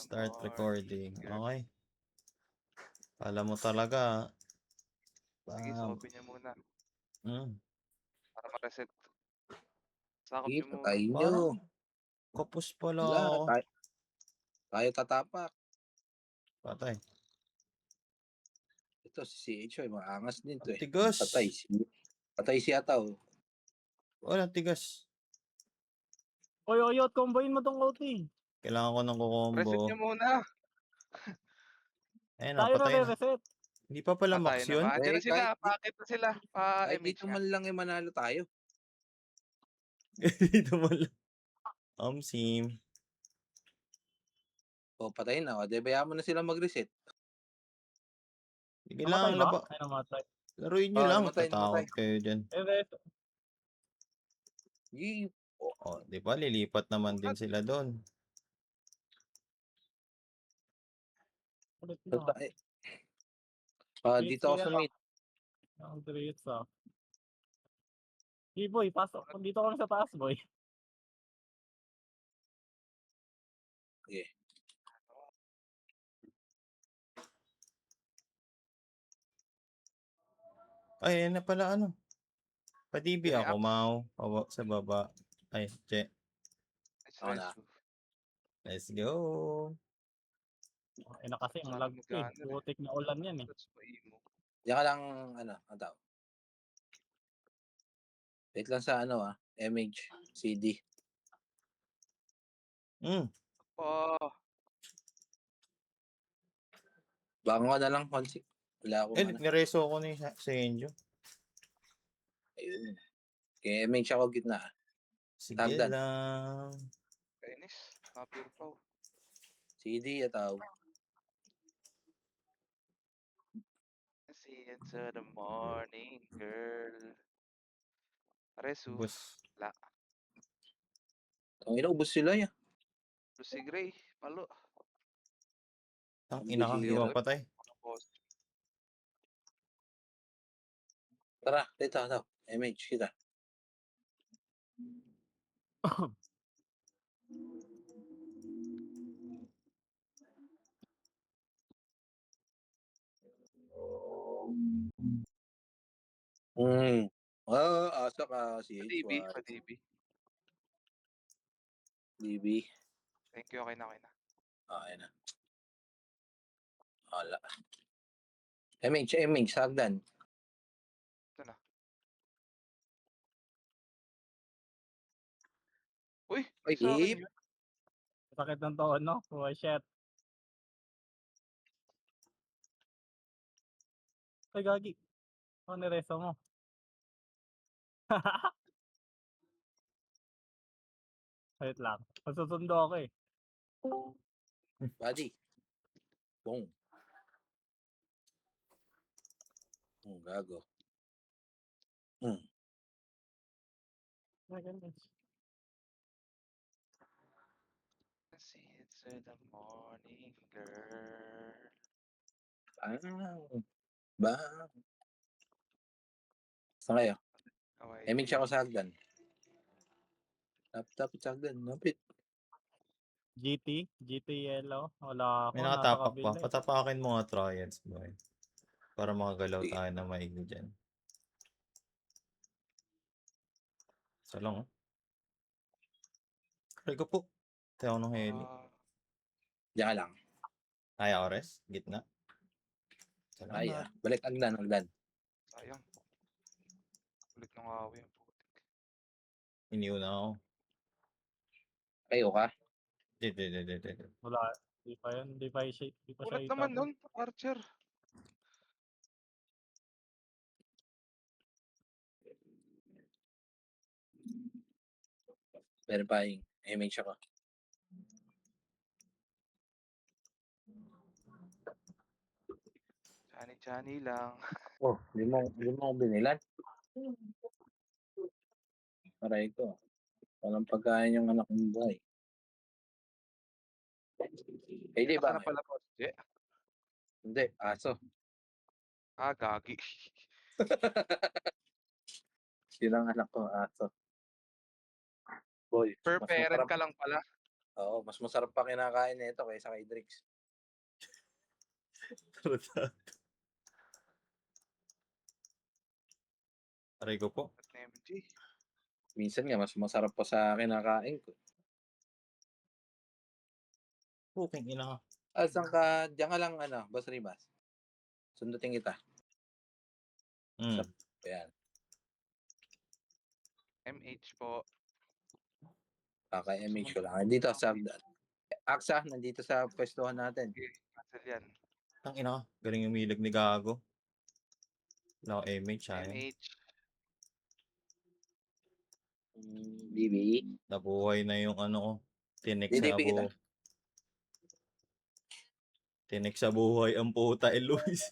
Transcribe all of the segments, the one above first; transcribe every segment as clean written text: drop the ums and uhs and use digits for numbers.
Start recording. morning, girl. Okay. Kala mo talaga. Sige, Um, sakopin niyo muna mm, para ma-reset. Sakop Sige, niyo muna. patayin nyo. parang kapos pala Wala, ako. tayo tatapak. Patay. Ito si CH, maangas din to Ang eh. tigas. Patay si Ataw. Walang tigas. Oy, oyot, comboin mo tong OT. Kailangan ko ng Reset kukombo. niyo muna. Ayun na, Tayo na patay na. re-reset. Hindi pa pala Tayo max na yun. nga. Diyan na sila. Kahit- Paakit na sila. Kahit Pa-MH dito nga. man lang eh manalo tayo. Dito mo lang. Sim. O, patayin na. O, bayaan mo na sila mag-reset. Sige Namatay lang, ba? laba. Ay, namatay. Laruin nyo Oh, lang. namatay. Tatakot kayo dyan. Sige. O, di ba? Lilipat naman din sila doon. Ulit na. Dito ako sa mid. Ang drits ah. Hey boy, pasok. Dito ka na sa taas, boy. Okay. Ay, ayun na pala ano. Padibi Yun, ako, Mau. Pawak sa baba. Ay, che. Ako na. Let's go. Ay na kasi, ang Sana lag ko eh. mag-gunner eh. Putik na ulan yan eh. That's my emo. Diyan ka lang, Ataw. Wait lang sa MH, CD. Oh, Bango ka na lang, Consik. Wala akong Nireso ako ni sa Enjo. Ayun. Kaya MH ako gitna. Sige Tagdan. lang. kainis. Kapir pa. CD, Ataw. See into the morning, girl. Resu. Bus. La. Ang inaubos sila yan. Lucy Gray. Palo. Ang ina ka, Sige, di ba Zero. patay? Tara, dito, Ataw. MH, kita. Asa ka, CH1. Pa-DB. DB. Thank you, okay na. Okay na. Wala. MH, sagdan. Ito na. Uy, Ay, sa akin hip. yun. Sakit ng tono. Oh shit. Ay, gagi. Ano nireso mo? Wait lang. Masusundo ako eh. Buddy. Boom. Gago. My goodness. See into the morning, girl. Bang. Saan kayo? Okay. MH ako sa hagdan. Tapit sa hagdan. Napit. GT yellow. Wala ako. May Nasa nakatapak pa. kabila eh. Patapakin mo nga trials, boy. Para makagalaw Sige. tayo na maigi dyan. Isa lang, oh. Try ko po. Tayo ng heli. Diyan ka lang. Kaya ores? Gitna. Salamat. Ay, balik hagdan. Sayang. Ulit nung awi ang putik. Iniuna ako. Kayo ka? Di. Wala. Di pa yun. Di pa siya Ulit naman nun, Archer. Verifying. MH ako. Chani lang. Oh, di mo ako binilan. Aray ko. Walang pagkain yung anak ng buhay. Di ba? Saka na pala po, Je. Hindi, aso. Gagi. Yun ang anak ko, aso. Boy, Per mas parent masarap. ka lang pala. Oo, mas masarap pa kinakain nito kaysa kay Drix. Aray ko po. At MG. Minsan nga, mas masarap pa sa kinakain ko. Puking ina ka. Saan ka, diyan ka lang, Boss Ribas. Sundutin kita. Mm. Ayan. MH po. Kaka MH ko lang. Dito sa Aksa, nandito sa pwestuhan natin. Okay, cancel yan. Tang ina ka. Galing umilag ni Gago. Wala ko MH, sayang. MH. BB. Nabuhay na yung ano ko. Tinik sa DDP kita. Tinik sa buhay ang puta, Luis.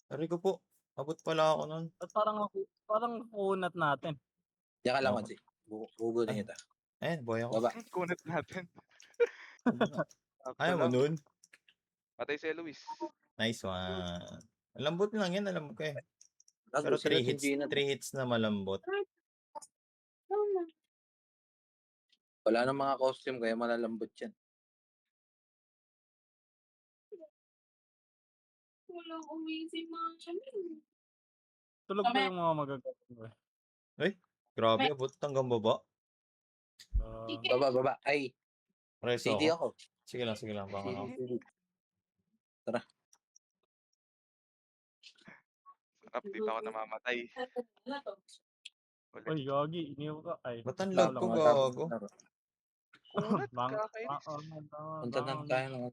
Aray ko po. Abot pala ako nun. At parang kunat natin. Diyan ka lang, Oo. Mansi. Bugutin kita. Ayan, buhay ako. Baba. Kunat natin. Ayaw mo nun? Patay si Luis. Nice one. Malambot lang yan, alam ko eh. Pero Pero 3 hits na malambot. Wala nang mga costume kaya malalambot yan. Walang umisip mga Tulog pa yung mga magagawa. Grabe, abot hanggang baba. Baba. Ay, Preso CD ako. ako. Sige lang. Baka ako. CD. Sarap, dito ako namamatay. Uy, Yogi, iniw ka. Ay, Ba't ang ikaw lag lang ko, wala. Gago? Kunat, Bang- kakainis. Punta na tayo ng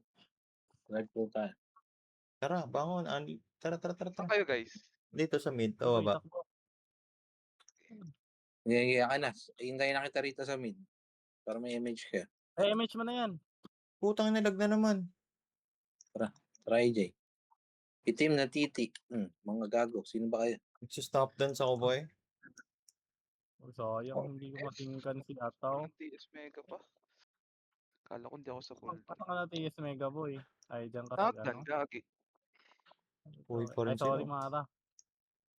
live po tayo. Tara, bangon. Tara. Saan kayo guys? Dito sa mid. O, baba. Ngayon ka na. Hintayin na kita rito sa mid. Para may image ka. Ay, MH mo na yan. Putang nilag na naman. Try, Jay. Itim na titi. Mga gago. Sino ba kayo? Nagsi-stop dance ako, boy. Sayang, hindi ko matingkan si Ataw. Anong TS Mega pa? Kala ko hindi ako sa punta. Pata ka na TS Mega Boy. Ay, dyan ka Nakagdan, sa gagi. Uy, pa rin Ay, sorry sila. Mara.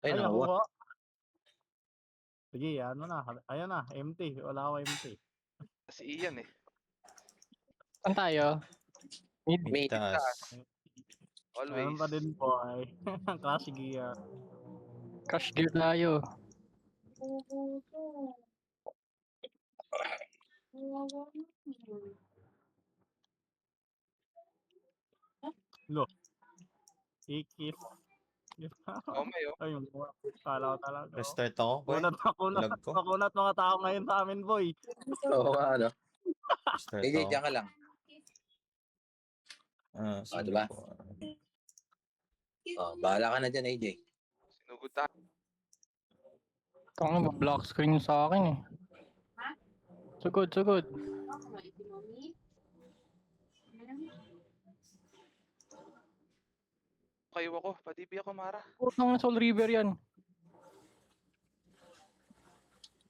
Ay, Ay, nakuha. nakuha. Sige, ano na. Ayan na, empty. Wala ako empty. Si Ian eh. Saan tayo? Mid taas. Always. Meron pa din po ay Clash Gear. Crash gear tayo. Ikis. Oh, may oh. Ay, mga kala ko talaga. Restart ako, boy. Kunat Lag ko. mga tao ngayon sa amin, boy. Oo nga, ano? Restart AJ, ako. diyan ka lang. Sige diba? po. Bahala ka na dyan, AJ. Sinugod tayo. Kung mag-block screen sa akin eh. Sugod. Kayo ako. Padibi ako, Mara. Putang na Soul River yan.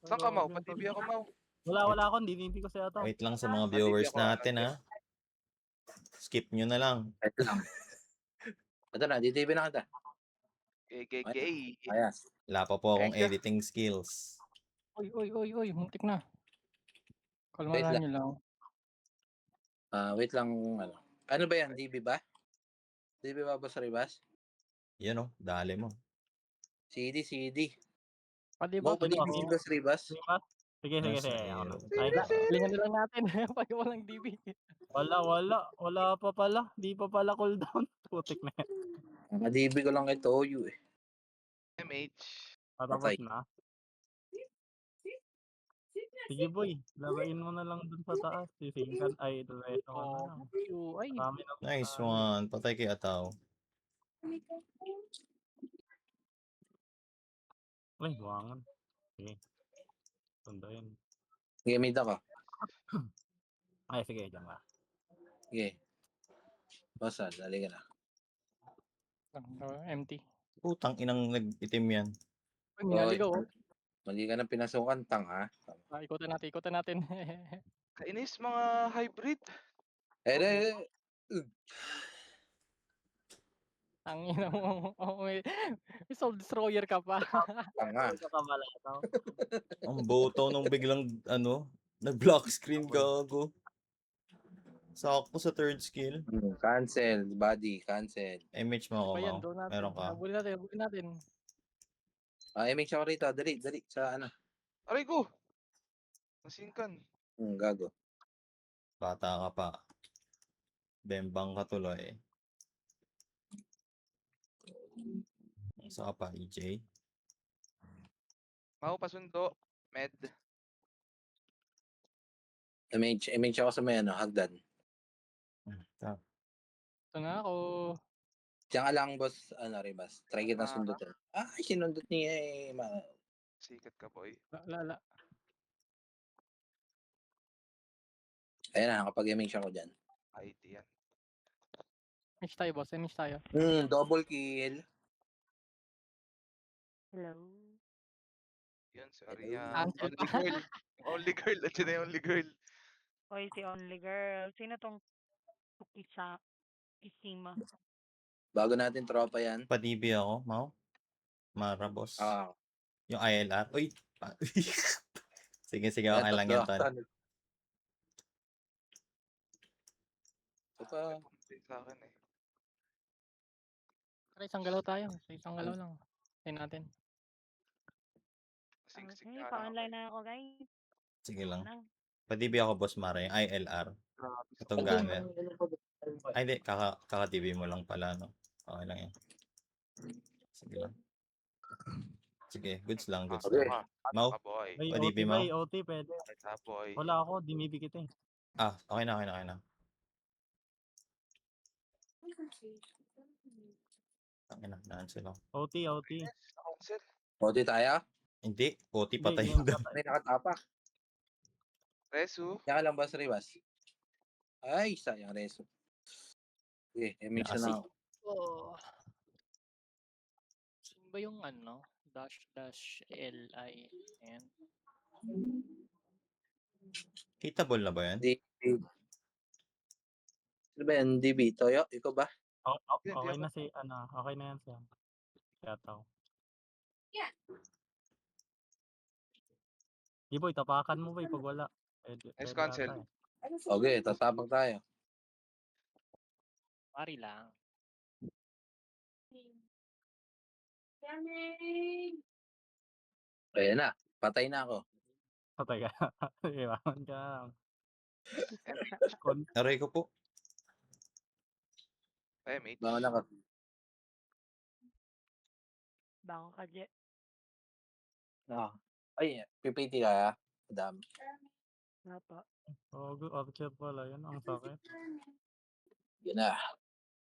Saan ka, Mau? Padibi ako, Mau. Wala ako, hindi ko siya Ataw. Wait lang sa mga viewers ako, natin, ha. Skip nyo na lang. Ito lang. Ito na, DTV na kita. Gay. Ayas. Wala pa po akong Thank you. editing skills. Uy, muntik na. Wait Kalmahan lang. nyo lang. Wait lang, Ano ba yan, DB ba? DB ba Boss Ribas? Yan o, dali mo. CD. Pwede Mo, ba? pwede Ano? si Boss Ribas? Sige. Nasa Ako na. iyo. Ay, Lingan na lang natin. Pag walang DB. wala pa pala. Di pa pala cooldown. Putik na yan. Ang DB ko lang ito, OU eh. MH. Patapos Okay. na. Sige boy, labain mo na lang dun sa taas. Sisingkan, ay, duleto ka na lang. Ay, Marami na. Nice one. Patay kay Ataw. Ay, buwangan. Sige. Sundayin. Sige, mid ako. Ay, sige, dyan ka. Sige. Boss, dali ka na. empty. Putang inang nag-itim yan. Uy, minaligaw oh. Mali ka na pinasukan, tang ha? Ikutan natin. Kainis mga hybrid. Eh, Ang ina mo. May Soul Destroyer ka pa. Tanga. Ikaw ka malataw. Ang boto nung biglang, nag-block screen, gago. Sakto sa third skill. Cancel, body, cancel. MH mo ako, Pa yan, Mau. doon natin. Meron ka. Habulin natin, habulin natin. MH ako rito. Dali, dali. Sa ano? Aray ko! Nasingkan. Gago. Bata ka pa. Bembang ka tuloy. Isa ka pa, EJ. Mau pasundo. Med. MH ako sa may hagdan. Tap. Ito na ako. Diyan ka lang, boss, Ribas. Try kita sundutin. Sinundot niya eh. Sikat ka, boy. Lala. Ayan na, kapag MH ako dyan. IT yan. Finish tayo, boss. Finish tayo. Double kill. Hello. Yun, sorry yan. Cancel Only girl. Only girl. At yun na yung only girl. Oy, si Only Girl. Sino tong Kisima? Bago natin tropa yan. Pa-DB ako, Mau. Mara, boss. Yung ILR. Uy! Sige, okay lang yan, Ton. Ito pa. Pumunta sa akin eh. Tara, isang galaw tayo. Sa isang galaw lang. Tayo natin. Singsig Okay, na pa-online na ako, guys. Sige lang. Nang. Pa-DB ako, boss Mara. Yung ILR. Itong gamit. Ay, hindi. Kaka-DB mo lang pala, no? Okay lang yan. Sige lang. Sige, goods lang, goods Okay. lang. Mau? Boy. May Pa-DB OT mo? ba? OT pwede. Sa boy. Wala ako, dinibig kita eh. Okay na. Okay na, cancel ako. OT. Cancel. Pwede tayo? Hindi, OT Hindi, patay hindi yun. ako May nakatapak. Resu. Yan ka lang, boss, Ribas. Ay, sayang, Reso. Okay, MH na ako. Oh. Sino ba yung -li? Ayan. Hitable na ba yan? Sino ba yan? DB? Toyo? Ikaw ba? Okay na si, okay na yan siya. Yataw. Iboy, tapakan mo ba pag wala. Nice cancel. ata eh. Okay, tatapang tayo. Pari lang. Ayan na. Patay na ako. Patay ka. Iwangan ka na lang. Aray ko po. MH. Baka na ka. Baka ka, Je. Ay, PPT ka, Madam. Wala pa. Archer pala yun. Ang sakit. Yun na.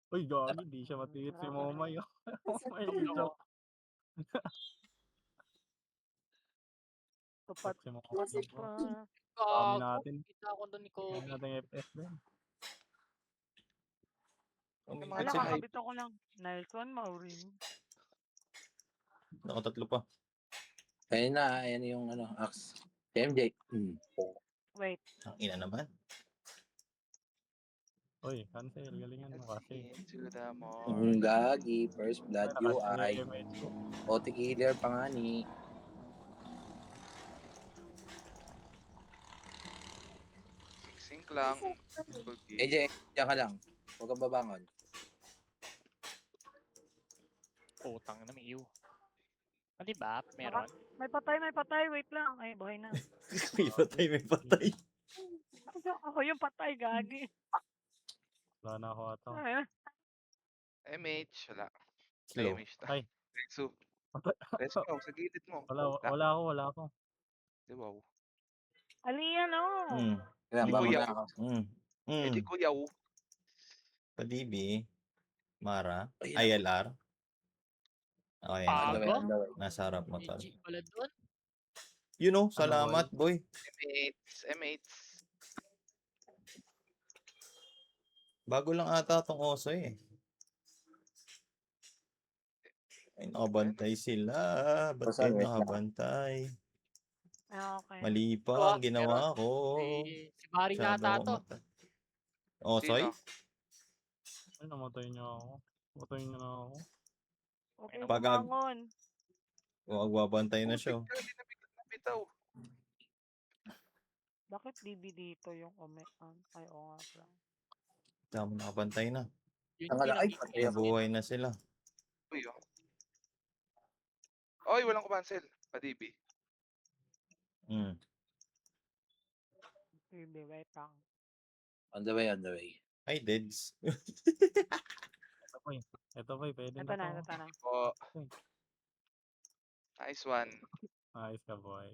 Uy, gagi. Di siya matiit si Momay. Momay, joke. Tupat. Si Momay. Tupat pa. Dami natin. Kita ako doon ni Dami Kobe. natin FF din. Wala, kakabit ako lang. Nice one, Maureen. Nakatatlo pa. Ayan na. Ayan yung axe. MJ. Wait. Ang ina naman. Uy, cancel. Galingan mo kasi. Into the more. Gagi. First blood UI. MH ko. OT killer pa nga ni. Sink lang. AJ, diyan ka lang. Huwag kang babangon. Putang na, may iyo. Di ba? Meron. May patay. Wait lang. Ay, buhay na. may patay. Ako yung patay, gagi. Wala na ako ata. Ay, MH. Wala. Slow. MH na. Ay. Resu. Patay. Resu mo. Sa gilid mo. Wala ako. Di wow. Aliyan, oh. Kaya Hindi bangon ko na ako. Hindi ko yaw. Pa-DB. Mara. Ayan. ILR. Okay. Pago? Nasa harap mo, tol. Legit pala doon. You know, salamat, boy. MH. Bago lang ata tong oso eh. Ay, nakabantay sila. Ba't Saan, kayo wait lang. nakabantay? Okay. Mali pa ang ginawa ko. Si Barry na ata to. Osoy? Sino? Ay, namatay niyo ako. Patayin niyo na ako. Okay, Pagag- bumangon. Magbabantay na siya. Putik ka, hindi na bitaw. Bakit DB dito yung ay, oo nga pala. Dami nakabantay na. Yun Ang yung ala, ay, pinakita patay ako. Nabuhay na sila. Uy, oh. Oy, walang kumansel. Pa-DB. Mm. DB, wait lang. On the way, on the way. Ay, deads. Ito boy, pwede Ito na na, to. ito na. Oh. Nice one. Ayos ka boy.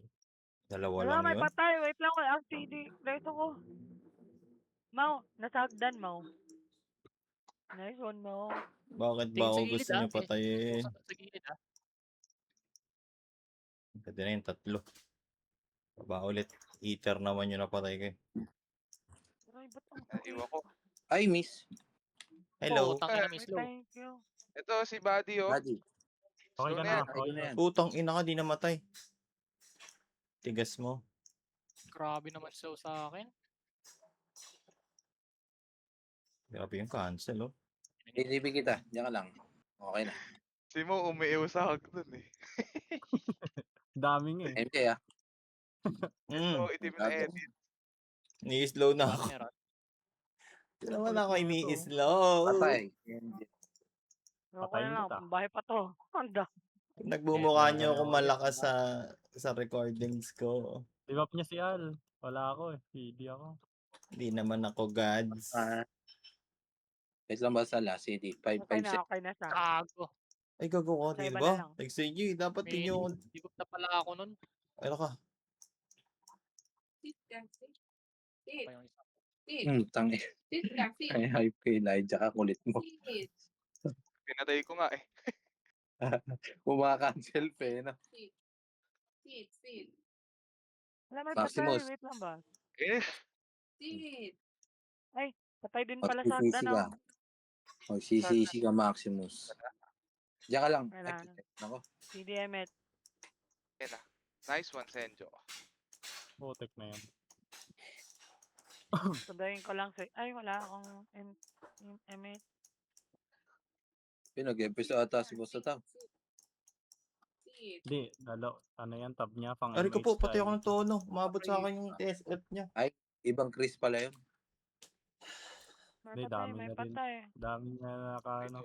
Dalawa Wala, lang may yun. patay. Wait lang, wait. Ang CD. Reto ko. Mau, nasagdan, Mau. Nice one, Mau. Bakit ba Tingin ako sa gilid gusto niyo patayin? Sa gilid Pwede na yung 3. Baba ulit. Eater naman yung napatay ko. Aray, ba't ang Naiwan ko. Ay, miss. Hello. Oh, tangin na Ay, miss low. thank you. Ito, si Buddy, oh. Buddy. Okay Slow ka na na. yan. Ay, Okay na na. yan. Putang ina ka, di namatay. Tigas mo. Grabe naman slow sa akin. Grabe yung cancel, oh. DDB kita. Diyan ka lang. Okay na. Si Mo, umiiw sa hag dun, eh. Daming eh. MJ ah. So, itim na edit. Ni-slow na ako. Meron. Hindi naman ako Kulit na ito. ini-slow. Patay. MJ. Ako Patayin na lang. kita. Bahay pa to. Anda. Nagbumukha niyo ako malakas sa recordings ko. Libap niya si Al. Wala ako eh. CD ako. Hindi naman ako gods. Wait lang ba sa last CD? 5 Okay 5 na, okay na siya. Kago. Ay, gago ko. Sa Di iba ba? na lang. Nag-CG. Dapat May din yung... Di na pala ako nun. Ano ka? Pa yung isa. Tangi. Ay, hype kay Elijah ka. Kulit mo. Pinatay ko nga, eh. Kumakancel pa eh. No? Wala, may patay. Maximus. Wait lang ba? Eh, Patay din pala sa Magsisisi hagdan, ka. oh. Magsisisi ka, Maximus. Diyan ka lang. Kailangan. Ako. CDMet. nice one, Senjo. Putik na yan. Sabihin ko lang sa... Ay, wala akong M8. Pinag-episode ata si Boss Atang. Hindi, ano yan, tab niya, pang Ari ko MH po, pati ako style. ng tono. Umabot sa akin yung TSF niya. Ibang Chris pala yun. May Hindi, patay, dami may na rin. patay. Dami niya Ano, ano.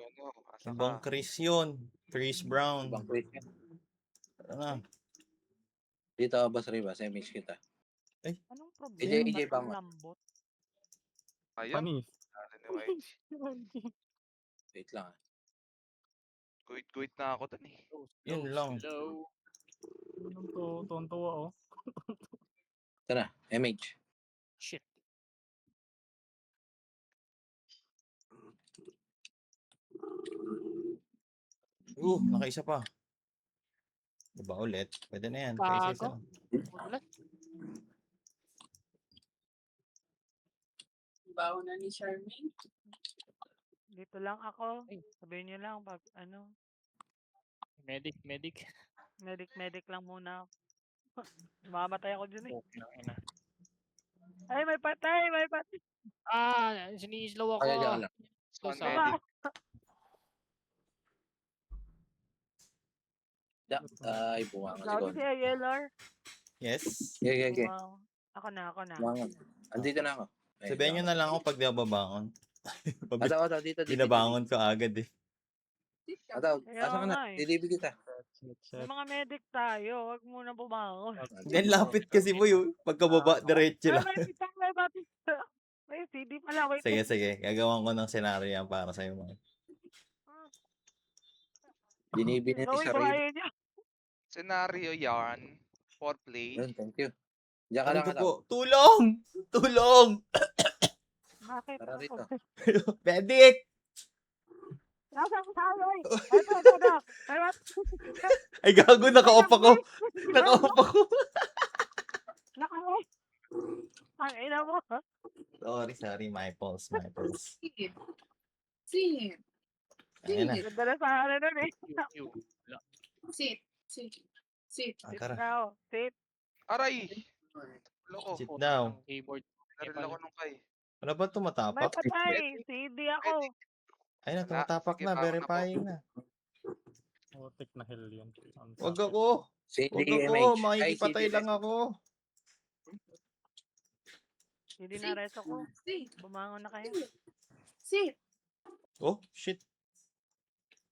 asa Ibang ka? Chris yun. Chris Brown. Ibang Chris yan. Ano na? Dito ka, Boss Riva. Sa MH kita. Anong problema? AJ Ba't Bangot. ang lambot? Ayun. Panis. Anyway, Wait lang ah. guit na ako dun, eh. Yun lang. Slow. Anong to? Tontuwa oh. Ito na. MH. Shit. Nakaisa pa. Diba ulit? Pwede na yan. Kaisa isa Gago. lang. Ulat. Bawo na ni Charmaine. Dito lang ako. Ay. Sabihin niyo lang pag ano, Medic. medic lang muna. Mamatay ako dyan, eh. Okay lang ina. Ay, may patay, may patay. Sinislow ako. Kaya diyan ka lang. Slow One sa medic. Ay, bunga nga si Lagi Con. si ILR. Yes. Okay. Wow. Ako na. Bunga. Andito na ako. Ay, Sabihin nyo na lang ako pag di ako babangon. Ataw, dito. Binabangon ko agad eh. Ataw, Kaya asa ka na? nga eh. Dilibi kita. May mga medic tayo. Huwag muna bumangon. Yan, lapit kasi mo yun. Pagkababa, diretso Ay, lang. may pitang, may batis. May CD pala. Wait. Sige. Gagawan ko ng senaryo yan para sa'yo mga. Binibini ni Gawin ko Sarili. kayo niya. Scenario yarn. For play. Yun, thank you. Diyan ka Ano lang, ko Ataw. po? Tulong! Tulong! Bakit? Tara rito. Medic! Nasaan ko tayo eh? Ito na. Ay, gago, naka-off ako. Naka-off ako. Naka-off. Ang ina mo. Sorry. My pulse. Sit. Ayan na. Ganda na sa ano nun eh. Sit. Ah, tara. Now, sit. Aray! Loko. Sit down. Keyboard. Naril ako nung kay. Wala ba May tumatapak? patay. CD ako. Ayun na, Wala. tumatapak Sige, na, baon ako. verifying na. Putik na hell yun. Ang Wag sakit. ako! Si Wag DMH. ako! Ay, Makikipatay CDMH. lang ako! Hindi na reto ko. Sit. Bumangon na kayo. Sit. Oh, shit.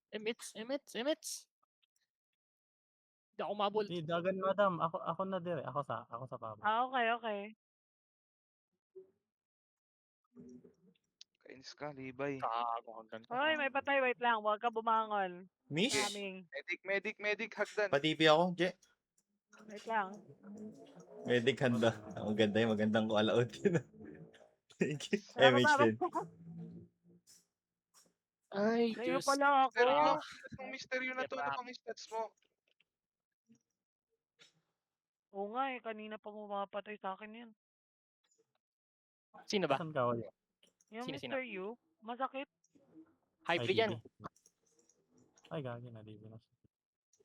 Emits. Hindi ako mabol. Di, dagan madam. Ako na dire. Ako sa pabo. Okay, okay. Kainis ka, Libay. Gago hanggang to. Hoy, may patay. Wait lang. Huwag ka bumangon. Miss? Coming. Medic, hagdan. Pa-TP ako, Je. Wait lang. Medic handa. Ang ganda yung magandang call out yun. Thank you. Salamat, MH salamat. din. Ay, Kayo Diyos. pala ako. Misteryo. Itong misteryo na to, Diba? ano pang stats mo? Oo nga eh. Kanina pa pumapatay sa akin yan. Sino ba? Saan ka ulit? Yung Sino? Mr. Yu, masakit. Hybrid Ay, yan. DB. Ay, gagi na. DB na.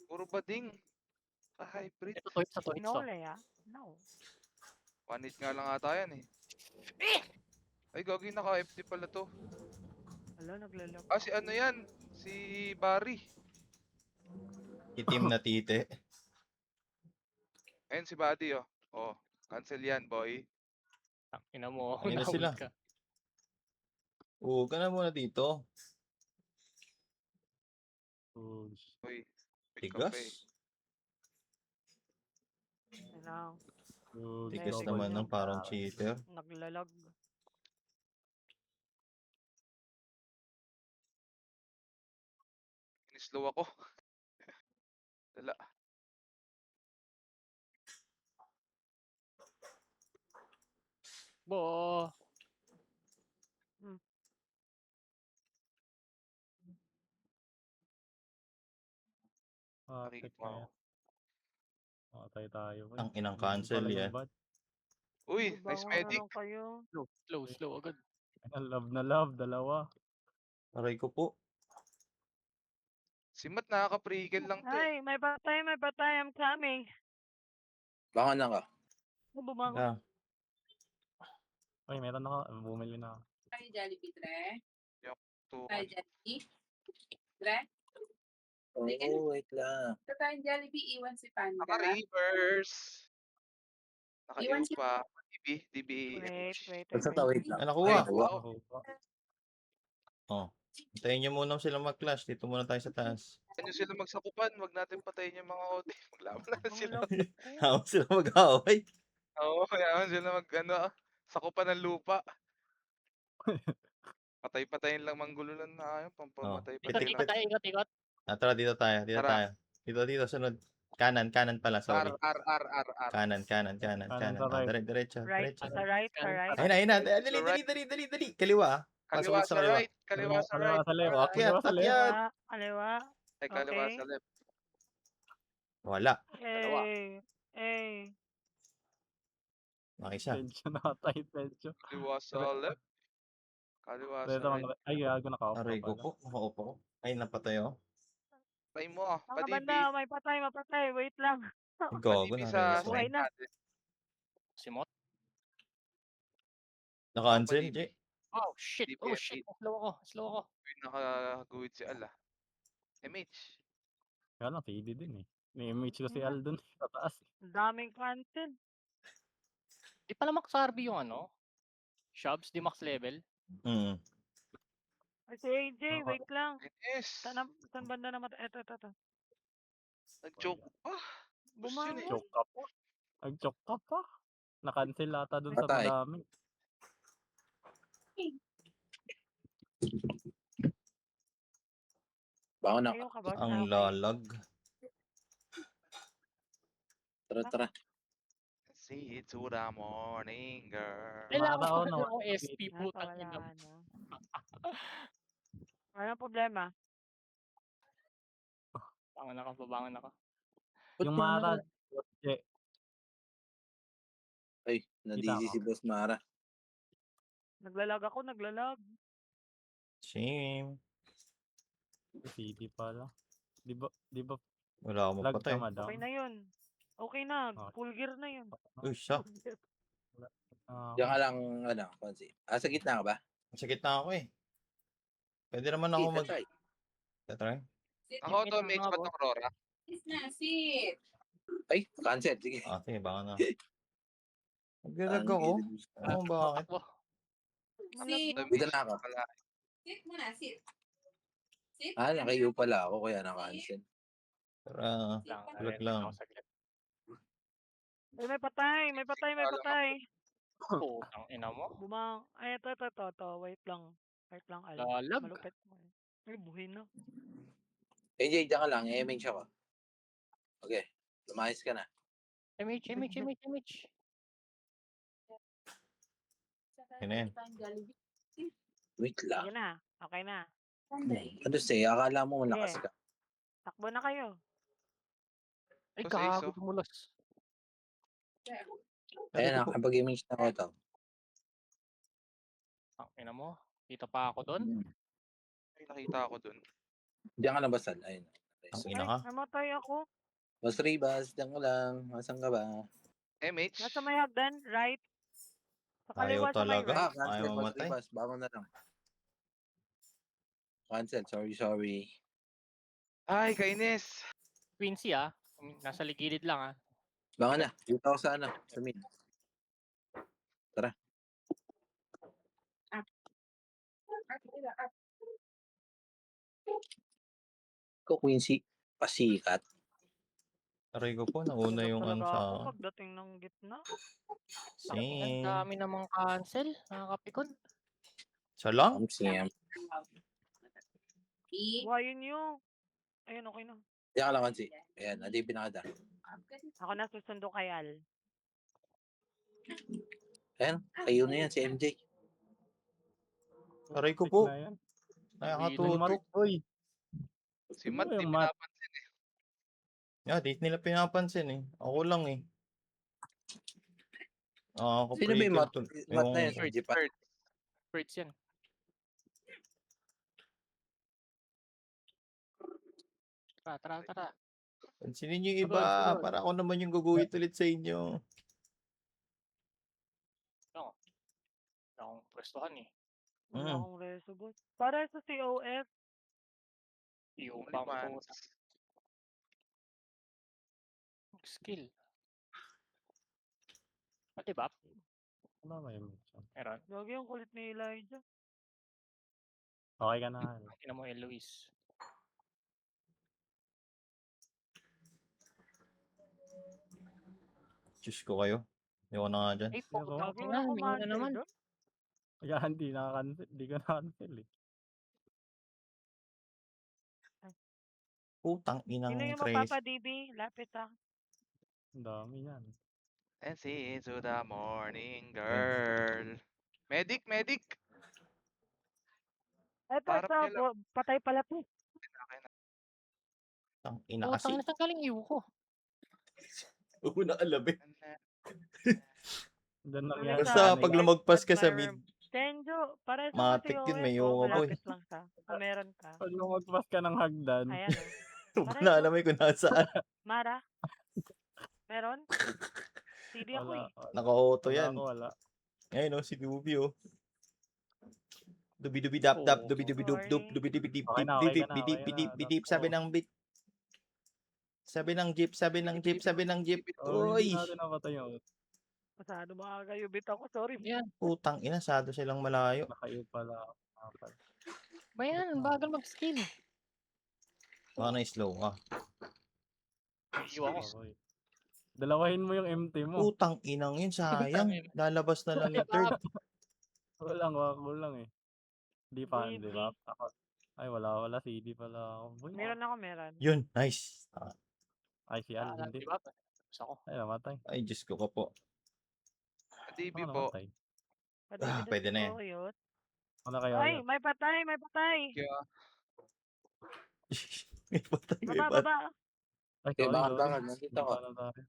Puro bading. Hybrid. Ito to, ito. No, Leia. No. 1 hit nga lang ata yan eh. Ay, gagi, naka-FT pala to. Hala, naglalak. Ah, si ano yan? Si Barry. Itim na tite. Ayun si Buddy, oh. Oh, cancel yan, boy. Ina mo. Ayun na nahuli sila. ka. Oo, ka na muna dito. Uy. Uy, pick up eh. Tigas. Yan lang. Uy, Tigas Medyo naman yun. ng parang cheater. Naglalag. Inislow ako. Dala. Bo. Patik na Wow. yan. Matay tayo. boy. Ang inang Hindi cancel pala yung yan. bad. Uy, nice Bangon na medic. lang kayo. Slow agad. Na love. Dalawa. Aray ko po. Si Matt nakaka-pre-kill lang to eh. Ay, may patay. I'm coming. Bangon na ka. Bumangon. Ah, Ay, meron ako. Bumili na ako. Tayo Jollibee, Dre. To, Tayo Jollibee. Dre. Oo, wait lang. Sa tayong Jollibee, iwan si Panda. naka-reverse. Iwan Naka-ew si- pa. DB, Wait. Basta wait lang. Ay, nakuha. Ay, nakuha. Ako pa. Oh. Hintayin nyo muna sila mag-clash. Dito muna tayo sa taas. Ano sila magsakupan, wag natin patayin yung mga OD. Maglaban na Ang sila. love ko. Hawa sila mag-away. Oo, kaya sila sakupan ng lupa. Patay-patayin lang manggululan na yun, pampamatay Pitik, patay lang. Ikot. Ah, tara, dito tayo. Tara. Dito, sunod. Kanan pala, sorry. R. Kanan. Kanan sa Ah, right. diretso. Right. Sa right. Ayun na. Dali. Kaliwa. Kaliwa Pasok sa right. Kaliwa sa right. Sa left. Oh, akyat. Kaliwa. Ay, kaliwa Okay. sa left. Wala. Dalawa. Makisa. Tension nakatay. Tension. Kaliwa sa left. Kaliwa sa Dito right. ako. Ay, gago naka-off Aray na ko pala. po. Nakaupo ko. Ay, napatay ako. Patay mo. Mga Padibi. banda, may patay. Wait lang. Gago Padibi na. sa Buhay side na. natin. Si Mot. Naka-cancel, Padibi. Jay. Oh, shit. DPFT. Slow ako. Uy, nakaguhid si Ala. MH. Kaya lang, PD din eh. Ni-image ko si Aldon sa taas. Ang daming cancel. Di pala max RB yung Shubs, di max level. Mm. Ay, si AJ, Oo. wait lang. Yes. Saan banda naman? Ito. Nag-joke. Gusto yun eh. Bumangon. Joke ka pa. Nag-joke ka pa. Na-cancel ata dun sa Patay. madami. Bangon na ka. Kayo ka ba? Ang Okay. lalag. Tara. See you to the morning, girl. Kailangan Mara, ko oh, na no. ako SP putang Wala ina. na. Anong problema? Bangon ako. Yung Mara, Jay, Ay, nadisi si Boss Mara. Naglalag. Shame. CD pala. Di ba Wala akong lag mapatay. ka madam? Okay na yun. Okay na. Okay. Full gear na yun. Uy, siya. Ah, Diyan ka lang, Fonzie. Sa gitna ka ba? Sa gitna ako eh. Pwede naman ako mag... Tatry. Tatry? Sit. Ako Wait to, lang mates mga ba boss. tong Aurora? Sit na, sit. Ay, cancel. Sige. Ah, sige, baka na. Naglalag Ah, ako. sige. Oo, bakit? Takbo. Sit. Dami Dito na ako. pala. Sit muna, sit. Sit. Ah, naka-U pala ako kaya na-cancel. Tara, Sit Lang, ka. Lag narinig lang. ako saglit. Ay, may patay, may patay, may Wala patay. Putang ina mo. Ay, ito. Wait lang. Wait lang, Al. Lalag. Malupit mo. Ay, buhay na. AJ, diyan ka lang. I-image ako. Okay. Lumayas ka na. MH. Yun na yan. Wait Sige lang. na. Okay na. Ano say? Akala mo malakas Sige. ka. Takbo na kayo. Ay, Tapos ace, gago oh. dumulas. Ayan, nakapag-image na ako ito. Ang ina mo. Kita pa ako doon. Ay, nakita ako dun. Diyan ka lang basal. Ayun. Ang Ay, ina ka. namatay ako. Boss Ribas, diyan ka lang. Asan ka ba? MH? Nasa may hagdan, right? Sa Ayaw kaliwa sa may talaga. right. Ah, cancel. Ayaw Boss mamatay. Ribas, bangon na lang. Cancel. Sorry. Ay, kainis. Quincy ah. Nasa ligilid lang ah. Bangon na. Dito ako sa ano. Sa mid. Ko Quincy. Pasikat. Aray ko po, nauna Tulog yung ano talaga sa... ako pagdating ng gitna. Ang Sing. dami namang cancel. Nakakapikon. Siya lang? Siyem. E. Buhayin nyo. Ayun, okay na. Diyan ka lang, Quincy. Ayan, hindi pinakada. Ako na susundo kay Al. Ayan, kayo na yan, si MJ. Aray ko Pick po. na yan. Nakakatutok. Uy, Si Sino Matt, di yung Matt? pinapansin eh. Yeah, di nila pinapansin eh. Ako lang eh. Ako Sino ba yung Matt? Matt na yun? yung... Si Pat. Birds yan. Tara. Pansinin niyo yung iba. Sunod. Para ako naman yung guguhit ulit sa inyo. Akong pwestuhan eh. Wala Mm. akong reso, boss. Para sa COF. Yung Only pang fans. skill. Pati ba? ano may image? Meron. Lagi yung kulit ni Elijah. Okay ka na. Ang ina mo Eloise. Diyos ko kayo. Ayoko na nga dyan. Ay, Pero, putang Lagi ina. walang May na commander naman. doon. Kaya hindi na-cancel. Hindi ko na-cancel eh. Putang inang Sino yung crazy. mapapa-DB? Lapit ah. Ang dami yan. And see to the morning girl. Medic! Eto, Harap niya lang. patay pala po. Putang ina kasi. Putang ina, saan galing iyo ko? Una alabi. Doon lang Wala yan. sa Basta amin. pag Like, lumagpas ka but sa my mid, room. Tenjo, para sa matik yun, may yoka po eh. malapit lang siya. Kung meron ka. Pag lumagpas ka ng hagdan, Ayan oh. wala alam mo kung nasaan. Mara? Meron? CD ako wala. eh. Naka-auto Wala yan. ako, wala. Ayun o, si Dubi o. Dubi dap dap, Oh, dubi dup dup, dubi dubi dip Okay dip na, dip okay na, dip okay dip na. dip dip, sabi ng beat. Sabi ng jeep. Oh, Uy! hindi natin napatay yung Masado makakayubit ako. Sorry. Yan. Putang ina, sado silang malayo. nakayo pala ako. Apat. Ba yan? Bagal mag-skill. Baka na-slow ka. Iyo ako. Okay. Dalawahin mo yung MT mo. Putang inang yun, sayang. Lalabas na lang yung third. Kulang eh. Hindi pa, Uy, di ba? Ako. Ay, wala. CD pala ako. Boy. Meron. Yun, nice. Ay, si Al, hindi. Di ba? Gusto ko. Ay, namatay. Ay, Diyos ko ka po. DB Ako po. namatay. Pwede na yan. yan. Ano kayo? Ay, may patay. Kaya, May patay, may Baba. patay. Ay, Okay, sorry. bakit? Nandito ako. Ano tayo?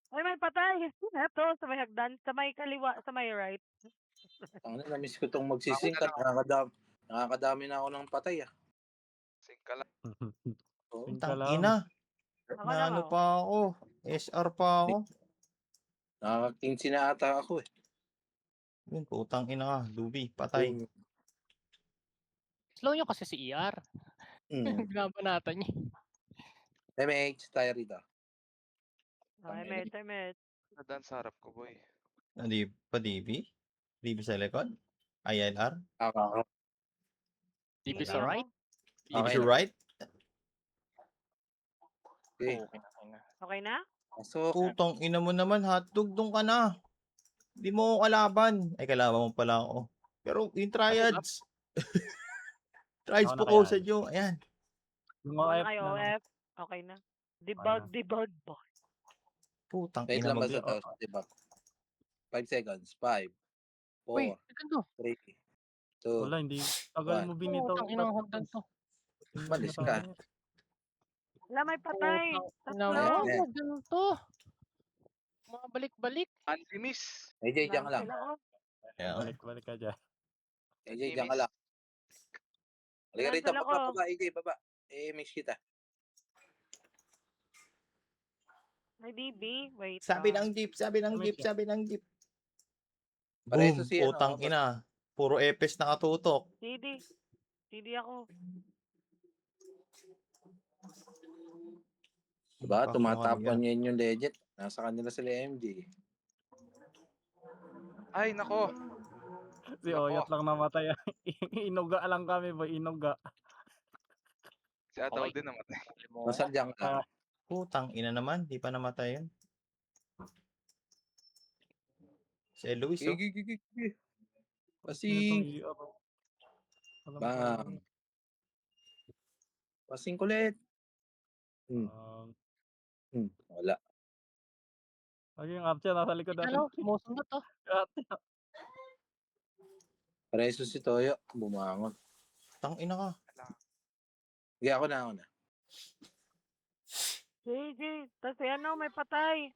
Ay, may patay. Eto, sa may hagdan. Sa may kaliwa, sa may right. Ang namiss ko itong magsisingkat. Nakakadami na ako ng patay ah. sing ka lang. Oo. Tingka Putang lang. ina. Ako Na lang ano ako. pa ako. SR pa ako. Nakaka-15 na ata ako eh. Yun, putang ina ka. Lubi, patay. Slow nyo kasi si ER. Binabanatan niya. MH, tayo rito. Ay, met, ay, met. Nadaan sa harap ko, boy. Hindi pa DB? DB sa likod? ILR? Ako. DB Hindi sa ako. right? DB Okay sa na. right? Okay. Okay na, okay na. Okay na? Pasok. Putang ina mo naman, hotdog, doon ka na. Hindi mo ako kalaban. Ay, kalaban mo pala ako. Pero yung triads. Triads Ako na po kaya. ko sa inyo. Ayan. Yung Okay na OF kayo, na lang. OF. Okay na. Debug, na. debug, boy. Putang Wait ina lang mag... ba sa to? Diba? 5 seconds. 5, 4, Uy, ganito. 3, 2, Wala, hindi. Tagal One. mo binitaw. Putang inang hagdan to. Malis ka. Wala, may patay. Putang ina Tatlo. mo, Ayan. ganito. Mga balik-balik. Anti-miss. AJ, diyan ka lang. Sila, oh. Ayan. Balik ka dyan. AJ, diyan ka lang. Halika rito, Cancel ako. baba, AJ, baba. Mix kita. May DB. Wait Sabi lang. ng jeep, sabi ng jeep, sabi ng jeep. Pareho Boom, si ano, putang ina. Puro epes nakatutok. CD. CD ako. Diba? Fuck, Tumatapuan nakakabigyan. yun yung legend. Nasa kanila sila MJ. Ay, nako. Si Oyat lang namatay. Inuga lang kami, boy. Inuga. Si Ataw Okay. din namatay. Nasaan diyan ka lang? Putang ina naman, di pa namatay yun. Si Luis, oh. Gigi. Itong Pasing. ER. Alam ko Bang. yun. Pasing kulit. Wala. Lagi yung Archer nasa likod natin. Ano, sumusunod to. Pareho si Toyo. Bumangon. Tang ina ka. Sige, ako na. JJ. Tapos ano, may patay.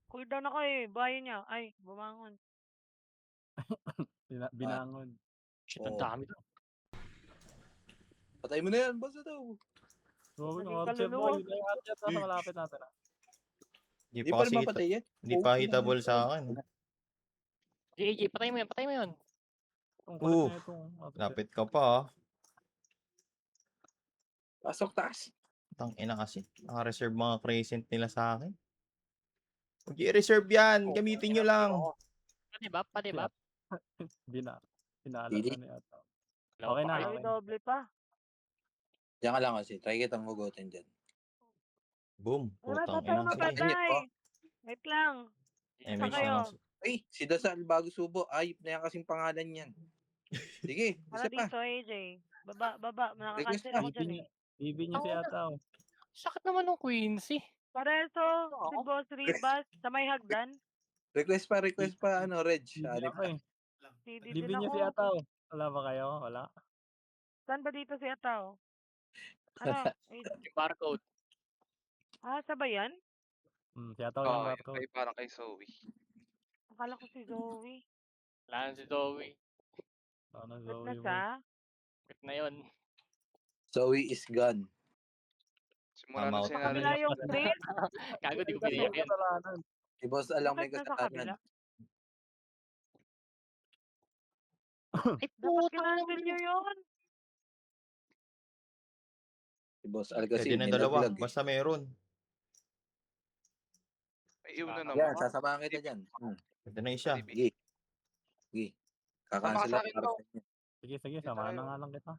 Cool down ako eh. Bayo niya. Ay, bumangon. Binangon. Shit, ang Oo. dami to. Patay mo na yan. Basta daw. So, yung Naging Archer, kaluluwa. boy. Yung Archer nasa malapit natin. Di Di pa pa kasi rin mapatay yan. hindi pa hitable sa akin. AJ, patay mo yan. Ang kulit Oo. na itong Archer. Lapit ka pa, ah. Pasok taas. Tang ina kasi. Naka-reserve mga crescent nila sa akin. Huwag i-reserve yan. Gamitin nyo lang. Padibap. Pinaalat Dili. na yata. Dalawa Okay pa na, kayo. Ay, okay. doble pa. Diyan ka lang kasi. Try kitang hugutin dyan. Boom. Ay, may Putang patay, ina. may Sige, patay. inyo, Wait lang. MH Saan kayo? naman. Ay, si Dasal bago subo. Ayop na yan kasing pangalan yan. Sige, Para isa pa. dito, AJ. Baba. Request Nakakancel pa. ako dyan eh. BB niya si Ataw. Sakit naman ng Quincy. Pareso, si Boss Ribas, sa may hagdan. Request pa, Reg. Reg. BB Ano ako pa? eh. CD BB din niya si ako. Ataw. Wala ba kayo? Wala. Saan ba dito si Ataw? Ano? Yung barcode. Sabay yan? Si Ataw yung Oo, barcode. kay parang kay Zoe. Akala ko si Zoe. Wala na si Zoe. Ano, Ba't Zoe, boy. nasa? Quit na yun. Zoe is gone. Simula Tama nung ako. Sa sinara kabila niya. yung print? Gago, di ko Kasi piniyak yung yun. kasalanan. Si Boss Alang may Bakit nasa kabila? kasalanan. Ay, Dapat putang kinancel nyo yun. Si Boss Al kasi Pwede na dalawa. nilaglag eh. Basta meron. May iw na Yan, naman. sasamahan kita dyan. Pwede na isa. Sige. Kakancel Tama ka sa ako akin, para bro. sa inyo. Sige, samahan na nga lang kita.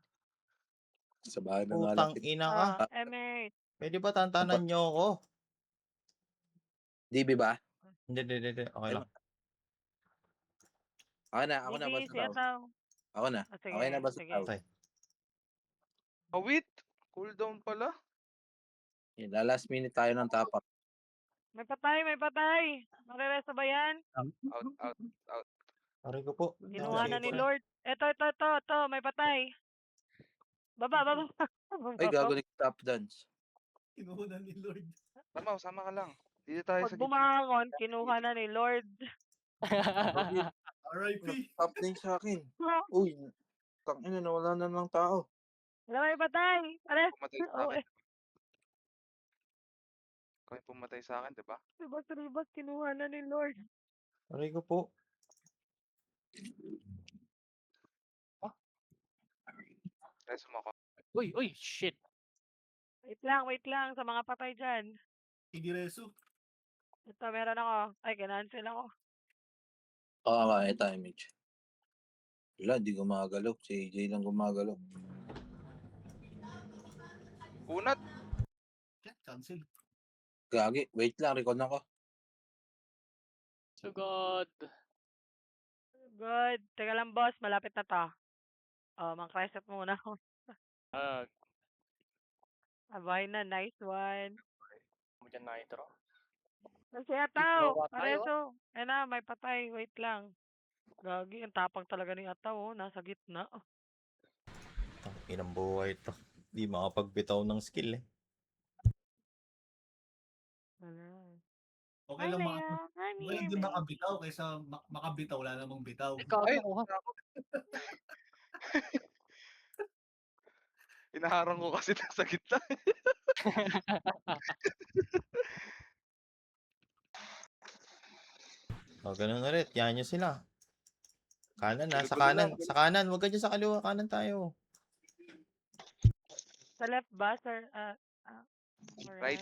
Sabahan na nga lang Putang kita. ina ka. M8. Pwede ba tantanan nyo ako? DB ba? Hindi. Okay lang. Ako na, DB, Boss si Ataw. Ataw. Ako na. Sige, Okay na, Boss sige. Ataw. Okay. Oh, wait. Cooldown pala. Last minute tayo ng top up. May patay. Mareresto ba yan? Out. Aray ko po. Kinuha na ni Sige. Lord. Ito, may patay. Baba. Ay, gago top dance. Sama ka lang. Dito tayo Pag sa gitna. bumangon, kinuha na ni Lord. Top dance sa akin. Uy, tangina na wala na ng tao. Wala may patay. Pumatay sa Oo akin. eh. Ikaw yung pumatay sa akin, di ba? Si Boss Ribas, kinuha na ni Lord. Aray ko po. Resume ako. Uy, shit. Wait lang sa mga patay dyan. Hindi reso. Ito, meron ako. Ay, kinancel ako. Oo nga, ito image. Wala, di gumagalaw. Si AJ lang gumagalaw. Kunat. Cancel. Gagi, wait lang, record na ko. Sugod. Good. Teka lang, boss. Malapit na to. Oh, mang-reset muna ako. Ah, Abay na, nice one. mo dyan nitro. Kasi Ataw, Diplomat tayo, Pareso. Eh na, may patay. Wait lang. Gagi, ang tapang talaga ni Ataw, oh. Nasa gitna. Oh. Inang buhay to. Di makapagbitaw ng skill eh. Wala. Okay lang Honey, okay din makabitaw kaysa makabitaw wala namang bitaw. Ikaw, Ay, nakuha. Inaharang ko kasi sa gitna. O, ganun ulit. Yan nyo sila. Kanan na. Sa Gulo-gulo kanan. lang. Sa kanan. Huwag ka dyan sa kaliwa. Kanan tayo. Sa left ba, sir? Right. Alright.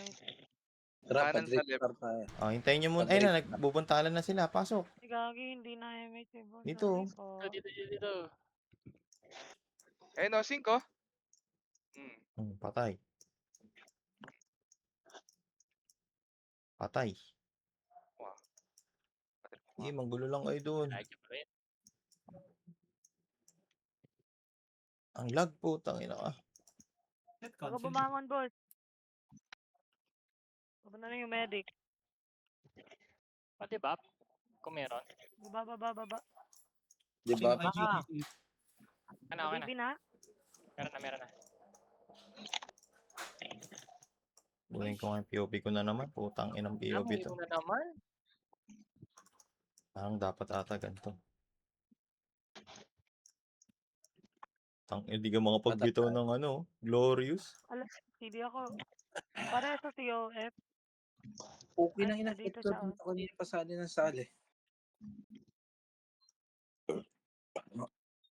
Tara, Kanan sa left. pa-drift tayo. O, hintayin nyo muna. Ay na, nagbubuntalan na sila. Pasok. Ay, Gagi, hindi na MH eh, boss. Dito. Sorry po. Dito. Eh, no, 5. Patay. Patay. Wow. Hindi, manggulo lang kayo doon. Lagi pa rin. Ang lag po. Tangina ka. Baka bumangon, boss. Baba na lang yung medic. Pati ba? Kung meron. Baba. Di ba? Ah, Okay na. Baby na. Meron na. Buhin ko nga yung POV ko na naman. Putang inang POV Amoy to. mo na naman. Parang dapat ata ganito. Hindi ka makapagbitaw ng ano. Glorious. Hindi ako. Pareso TOF. Okay na Ay, ina. nandito Ito, siya, oh. dito kanina pasali ng sali.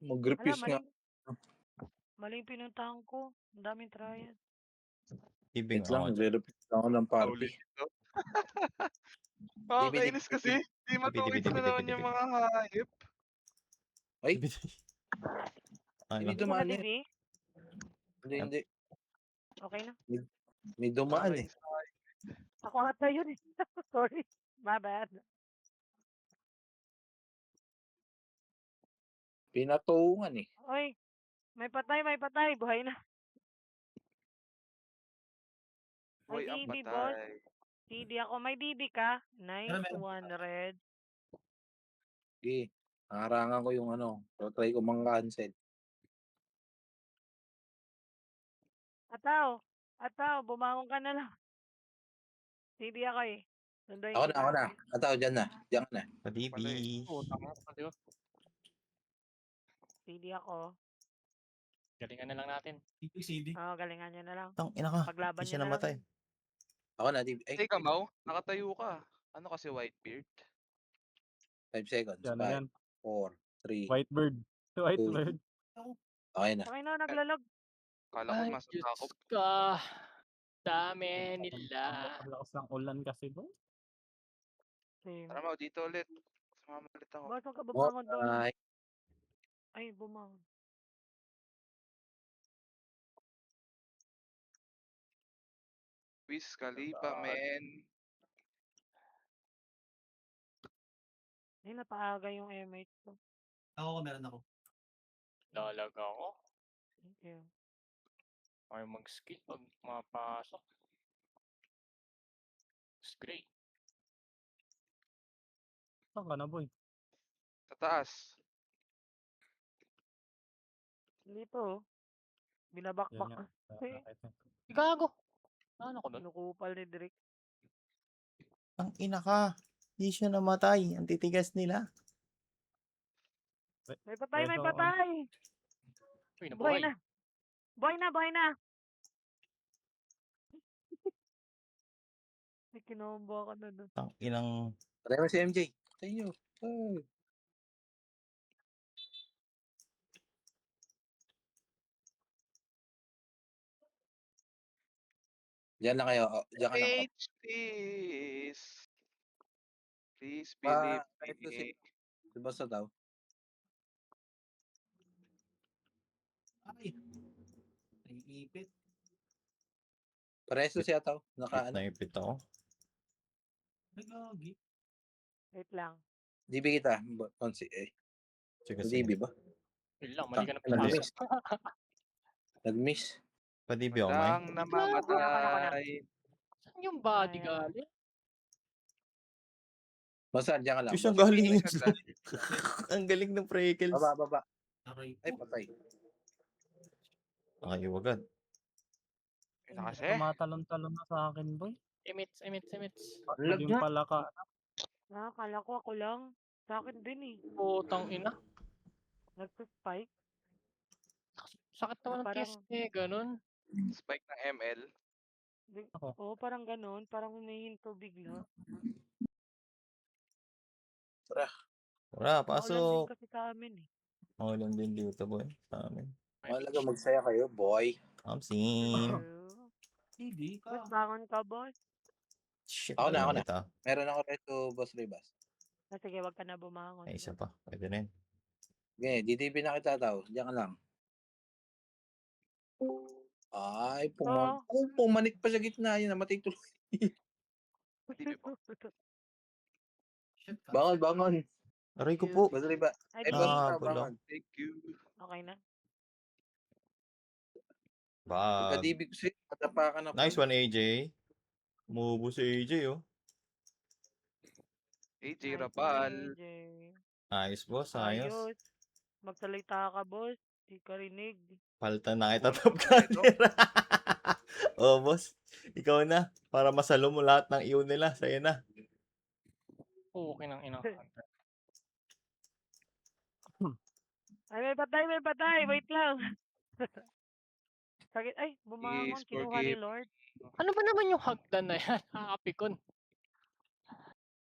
Mag-refuse nga. Maling pinuntahan ko. Ang daming trial. Ibing Wait lang, ako. nagre-refuse ako ng party. Pakakainis kasi. Di matuwid na naman yung mga hayop. Ay, Ano? hindi Hindi ka dumaan na, eh. Divi? Hindi. Okay na. May dumaan eh. Ako ata yun eh. Sorry. My bad. Pinatungan eh. Oy, may patay. Buhay na. Boy, ang DB, boss. patay. CD ako. May DB ka? Nice Meron. one, Red. Okay. Harangan ko yung ano. So, try ko mang-cancel. Ataw, bumangon ka na lang. CD ako eh. Sunduin Ako kita. na. Ataw, dyan na. Diyan ka na. Padibi. Pati ba? CD ako. Galingan na lang natin. CD. Oo, galingan nyo na lang. Tang ina ka. Paglaban Hindi nyo siya na lang. namatay. Ako na. Ay, Teka, Mau. Nakatayo ka. Ano kasi Whitebeard? 5 seconds. yan na 5, yan. 4, 3. Whitebird. Whitebird. Okay na. Okay na, naglalag. Kala ko Ay, masasakop. Diyos ka. Dami nila. Ang lakas ng ulan kasi boy. Same. Tara, Mau, dito ulit. Sumama ulit ako. Boss, huwag ka bumangon doon. Bye. Ay, bumangon. Wiz Khalifa, men. Ay, napaaga yung MH ko. Meron ako. Lalag ako. Thank you. Ay mag-skill pag mapasok. It's great. Saan ka na boy? Sa taas. Dito, oh. Binabakbak. Yan Hey. Gago. Ano ko doon? Kinukupal ni Drake. Ang ina ka. Hindi siya namatay. Ang titigas nila. May patay. Uy, Buhay nabuhay. na. Buhay na. May kinombo ka na doon. Tang inang. Try mo si MJ. Sa inyo. Ay. Diyan lang kayo. Diyan ka lang. H, please. Please believe Ito me. si Basta daw. Ay. Naiipit. Pareso siya tao. Naka ano. Naipit ako. Nagagi. Wait lang. DB kita. Konsi eh. Sige, DB sige. ba? Yun lang, mali ka na Nag-miss. pinasok. Nag-miss. Pa-DB ako, May. Walang namamatay. Saan yung body Ayan. galing? Basta diyan ka lang. Diyos, ang boss. galing May yun. sagdan. Ang galing ng Freckles. Baba. Aray. Ay, patay. Ayaw agad. Yun na kasi. Tumatalon-talon na sa akin, boy. Emits. Lag Naging na. pala ka. Akala ko ako lang. Sa akin din eh. Putang ina. Nagpa-spike. Sakit naman ng Parang- kiss eh, ganun. Spike ng ML. Oo, parang ganun. Parang humihinto bigla. Tara, Maulan din pasok. kasi sa amin eh. Maulan din dito, boy. Sa amin. Malaga magsaya kayo, boy. Kamsin. Hindi ka. Boss, bangon ka, boss. Shit, Ako na, alam ako na. kita. Meron ako rito, Boss Ribas. Sige, wag ka na bumangon. Ay, isa pa. Pwede rin. Okay, DDB na kita tao. Diyan ka lang. Ay, pumanik pa sa gitna. Yun, namatay tuloy. DB po. Shit ka. Bangon. Aray ko po. Boss Ribas. Ay, Ay, di. Boss Ah, Ribas, pala. bangon. Thank you. Okay na. Bag. Pagka-DB ko sa'yo, patapakan ako. Nice one, AJ. Mubo si AJ, oh. AJ Nice Rabal. one, AJ. Ayos, boss. Ayos. Ayos. Magsalita ka, boss. Di ka rinig. Palta na kita, Puro top kompleto. camera. Oh, boss. Ikaw na. Para masalo mo lahat ng iyo nila. Sa'yo na. Okay ng inang hunter. Ay, may patay. Wait lang. Sakit. Ay, bumangon. Please Kinuha ni forgive. Lord. Ano ba naman yung hagdan na yan? Nakakapikon.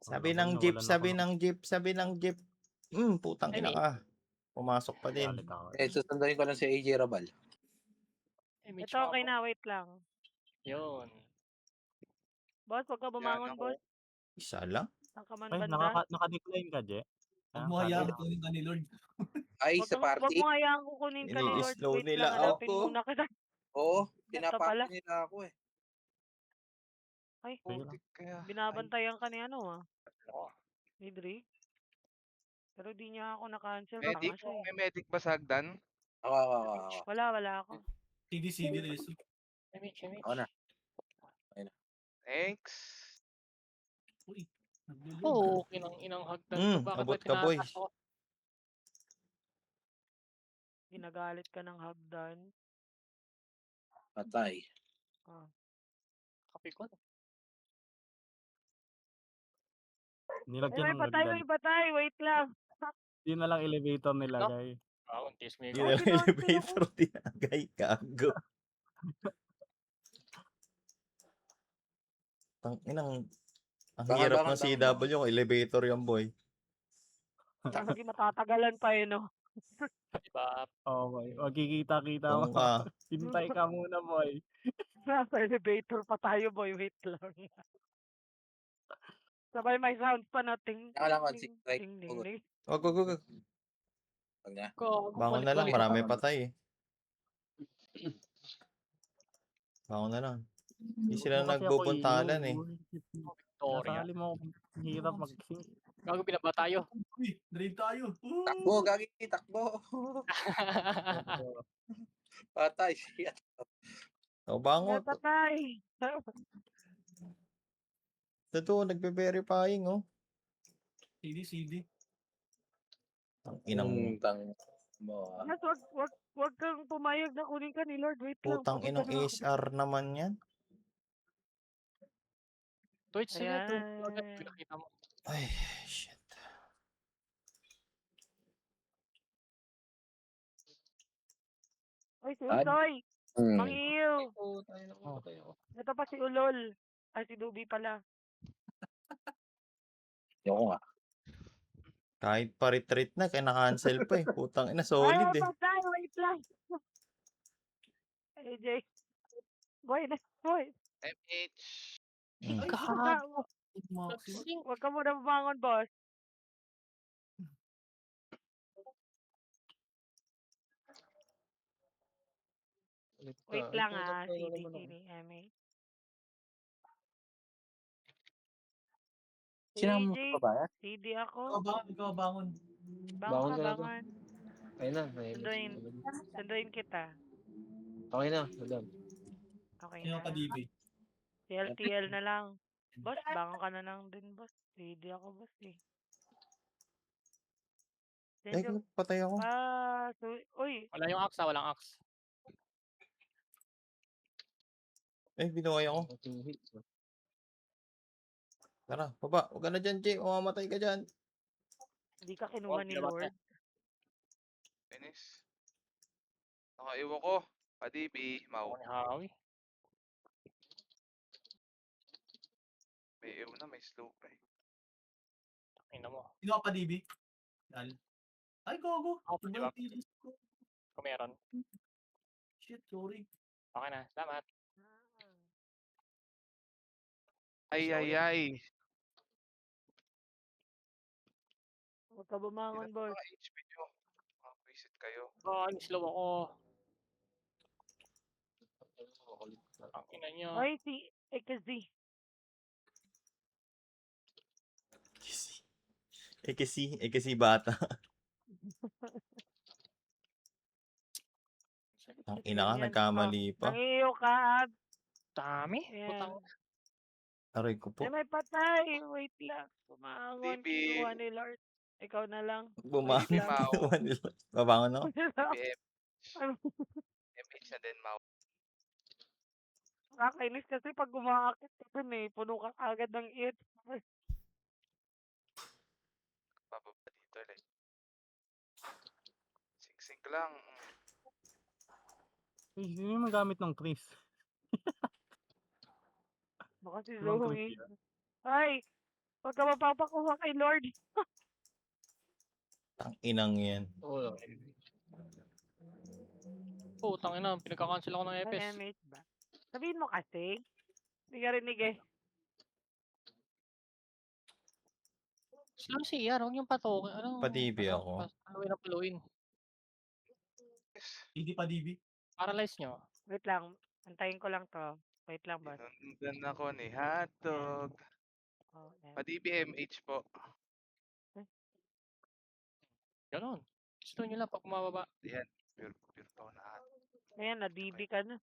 Sabi Wala, ng boy, jeep, nawalan sabi ako ng jeep, sabi ng jeep. Putang ina Ay, ka. Pumasok pa din. galit ako. Susunduin ko lang si AJ Rabal. Image Ito, okay na. Wait lang. Yun. Boss, wag ka bumangon, ako. boss. Isa lang. Saan ka man Ay, banda? naka-decline ka, Je? Huwag mo hayaan kunin ka ni Lord. Ay, Wag sa mo party. hayaan kukunin ka ni Lord. Ini-slow Wait nila lang, hanapin ako. muna kita. Oo, Ito pala. pinapakita nila ako eh. Ay, Putik kaya. binabantayan ka ni ano ah. Ako. Ni Drake. Pero di niya ako na-cancel. Medic? Tanga siya eh. May medic ba sa hagdan? Ako. Wala ako. CD Reso. Image. Ako na. Thanks. Uy. Naglulog. Oo, okay ng inang hagdan ko. Bakit abot ba ka, boy. tinataas ako? Ginagalit ka ng hagdan. Patay. Ah. Kapikon. Ay, Nilagyan may ng patay. hagdan. Wait lang. Yun na lang elevator nilagay. Untis mo Hindi yung na Ay, lang kinonsil elevator. Tinagay. Gago. Ang inang. Ang hirap ng CW. Kung elevator yung boy. Sige, matatagalan pa eh, no? Diba? Okay, magkikita-kita mo. Kung ka. Hintay ka muna, boy. Nasa elevator pa tayo, boy. Wait lang. Sabay may sound pa na ting, Naka lang, ting, right, ting, ting, pugod. ting. Wag. Wag na. Bangon na lang. Marami patay eh. Bangon na lang. Hindi sila Kasi ako nagbubuntalan eh. Victoria. Nasali mo ako. Hirap mag-sing. Gago binaba tayo. Uy, drain tayo. Takbo, gagi, takbo. Patay siya. O bangon. May patay. Totoo, nagbe-verifying oh. CD. Ang inang. Tang mo. Yes, wag kang pumayag na kunin ka ni Lord. Wait lang. Putang inang papunta na ako. ASR naman yan. Twitch sila. Ayan. Pinakita mo. Ay, shit. Oy, si Usoy. Hmm. Mangiyo. Oh. Ito pa si Ulol. Ay, si Dubi pala. Yung nga. Kahit pa-retreat na, kaya na-cancel pa eh. Putang ina, solid Ay, eh. patay. Wait lang. AJ. Boy na, boy. MH. Hmm. Huwag God. ka, Maximum. Nagsing. huwag ka muna bumangon, boss. Wait lang CD, MH. Sinama mo AJ, pa ba? CD Ikaw ako. bangon, ikaw bangon. Bangon ka, bangon. Ayun na, may Sunduin kita. okay na, madam. Okay Sino na. pa DB? TLTL na lang. Boss, bangon ka na lang din, boss. CD ako, boss eh. Ay, Medyo, patay ako. uy, Wala yung axe, walang axe. Eh, binuhay ako. Tara, baba. Huwag ka na dyan, Jay. Mamamatay ka dyan. hindi ka kinuha ni Binabat Lord. Finish. Nakaiwan ko. Padibi. Ako Mau. ni Howie. May ew na, may slow pa eh. Ina mo. Sino pa DB? Dal. Ay, gogo. Ako pa, Iba di ba? yung tilis ko. Kung meron. Shit, sorry. Okay na, salamat. Ay, Slow ay, yun. ay. Huwag ka bumangon, Ilan boss. mga HP nyo? Visit kayo. Ay, slow ako. Ang ina niya. Ay, si XZ. kasi bata. Ang ina ka, Ganyan. nagkamali pa. Nangiyo ka, Ab. Dami. Ayan. Putang. Aray ko po. Ay, may patay. Wait lang. Bumangon. DB. Kinuha ni Lord. Ikaw na lang. Bumangon. Wait lang. Kinuha nila. Babangon ako. BM. MH na din, Mau. Nakakainis kasi pag gumakit ka dun eh. Puno ka agad ng it. Bababa dito ulit. Sing-sing lang. Hindi mo magamit ng Chris. Baka si Ibang Zoe. Chris yan. Ay! Huwag ka mapapakuha kay Lord. Ang inang yan. Oo. Putang ina, pinagka-cancel ako ng Ay, EPS. MH ba? Sabihin mo kasi. Hindi ka rinig eh. Slow si Yar, huwag niyong patokin. Ano? Padibi ako. Paluin na paluin. Hindi pa DB. Paralyze nyo. Wait lang. Antayin ko lang to. Wait lang, boss. Inundan ako ni Hotdog. Oh, ayan. Padibi MH po. Ganon. Gusto nyo lang pag bumababa. Yan. Pure to na hot. Ayan, na-DB ka na.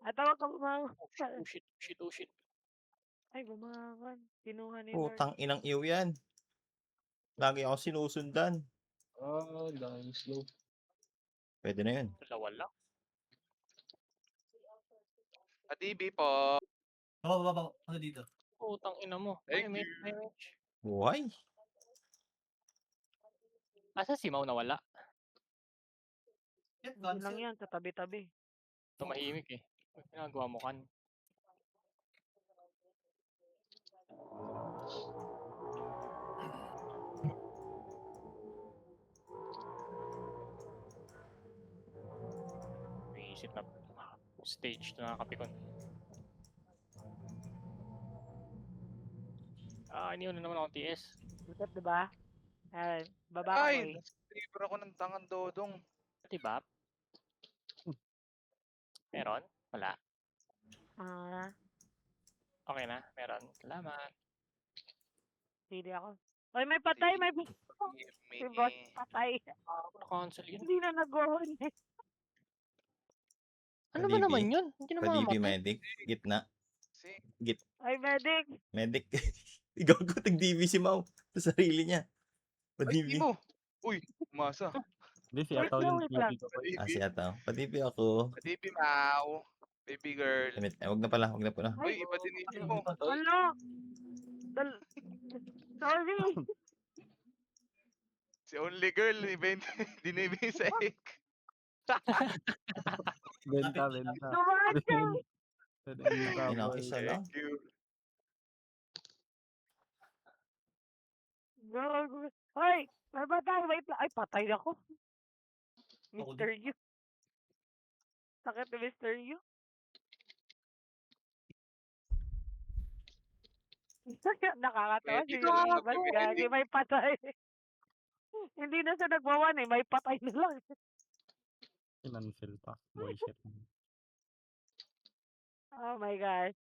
At tawag ka bumangon. Oh shit, oh shit, oh shit. Ay, bumangon. Kinuha ni Lord. Putang inang iyo yan. Lagi ako sinusundan. Dahil slow. Pwede na yun. Dalawa lang. Padibi po. Baba. Ano dito? Putang ina mo. Thank Ay, you. damage. Buhay. Asa si Mau nawala? Shit, Yun lang cancel. yan, sa tabi-tabi. Tumahimik eh. Ang ginagawa mo kan. Isip na stage na nakakapikon. Iniuna naman ako TS. Butot, diba? Baba ka, Ay! boy. Nasa-favor ako ng tangan dodong. Diba? Meron? Wala. Ah, Okay na, meron. Salamat. hindi ako. Oy, may patay, may Si boss patay. Cancel yun. Hindi na nag-on eh. Ano ba Padibi. naman yun? Hindi na Padibi mamamatay. medic. Gitna. Si Ay, medic. Medic. Ikaw ko tag-DB si Mau sa sarili niya. Ay, Padibi. mo! Uy, umasa. Hindi, si Wait Ataw lang, yung wait lang. DB ko. Ah, si Ataw. Padibi ako. Padibi, Mau. Baby girl. Damit. Wag na pala. Uy, iba din ipin mo. Ano? Sorry. Si only girl, dinibin sa ek. Benta. Dumaan ka. Benta, Inang boy. isa lang. Thank you. Gago. Hoy, may patay, wait lang. Ay, patay ako. Ako Mr. You. Sakit ni Mr. Yu. Nakakatawa si Medical lang Ba't nagbibigay gagi, din. may patay. Hindi na siya nagwawan eh, may patay na lang. Kinancel pa. Bullshit. Oh my gosh.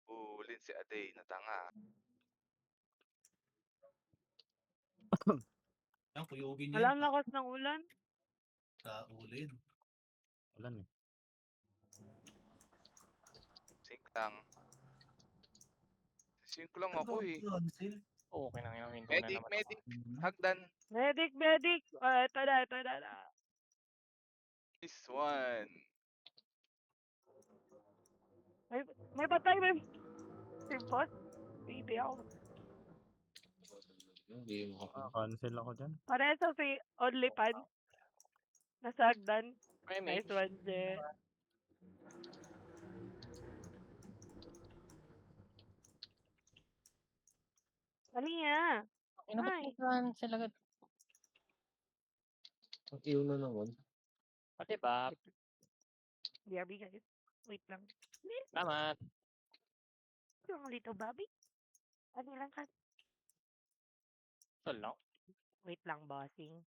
Ulin si Aday na tanga. Yan, kuyugin niya Wala yan. ang lakas ng ulan. Sa ulin. Ulan eh. Sync lang. Sync lang ako eh. Cancel. Okay nang yung window na Medic, naman. medic. Hagdan. Medic, medic. Ito na, ito na. This one. May patay, may... Si boss. Hindi ako. Hindi mo Cancel ako dyan. Pareso si OnlyFans. Nasagdan. May Nice one, Je. Dali nga. Ano ba Ay. cancel agad? Ang iyo na naman. Pati ba? BRB guys. Wait lang. Salamat. Yung little Bobby. Ano lang ka? Tol lang. Wait lang, bossing.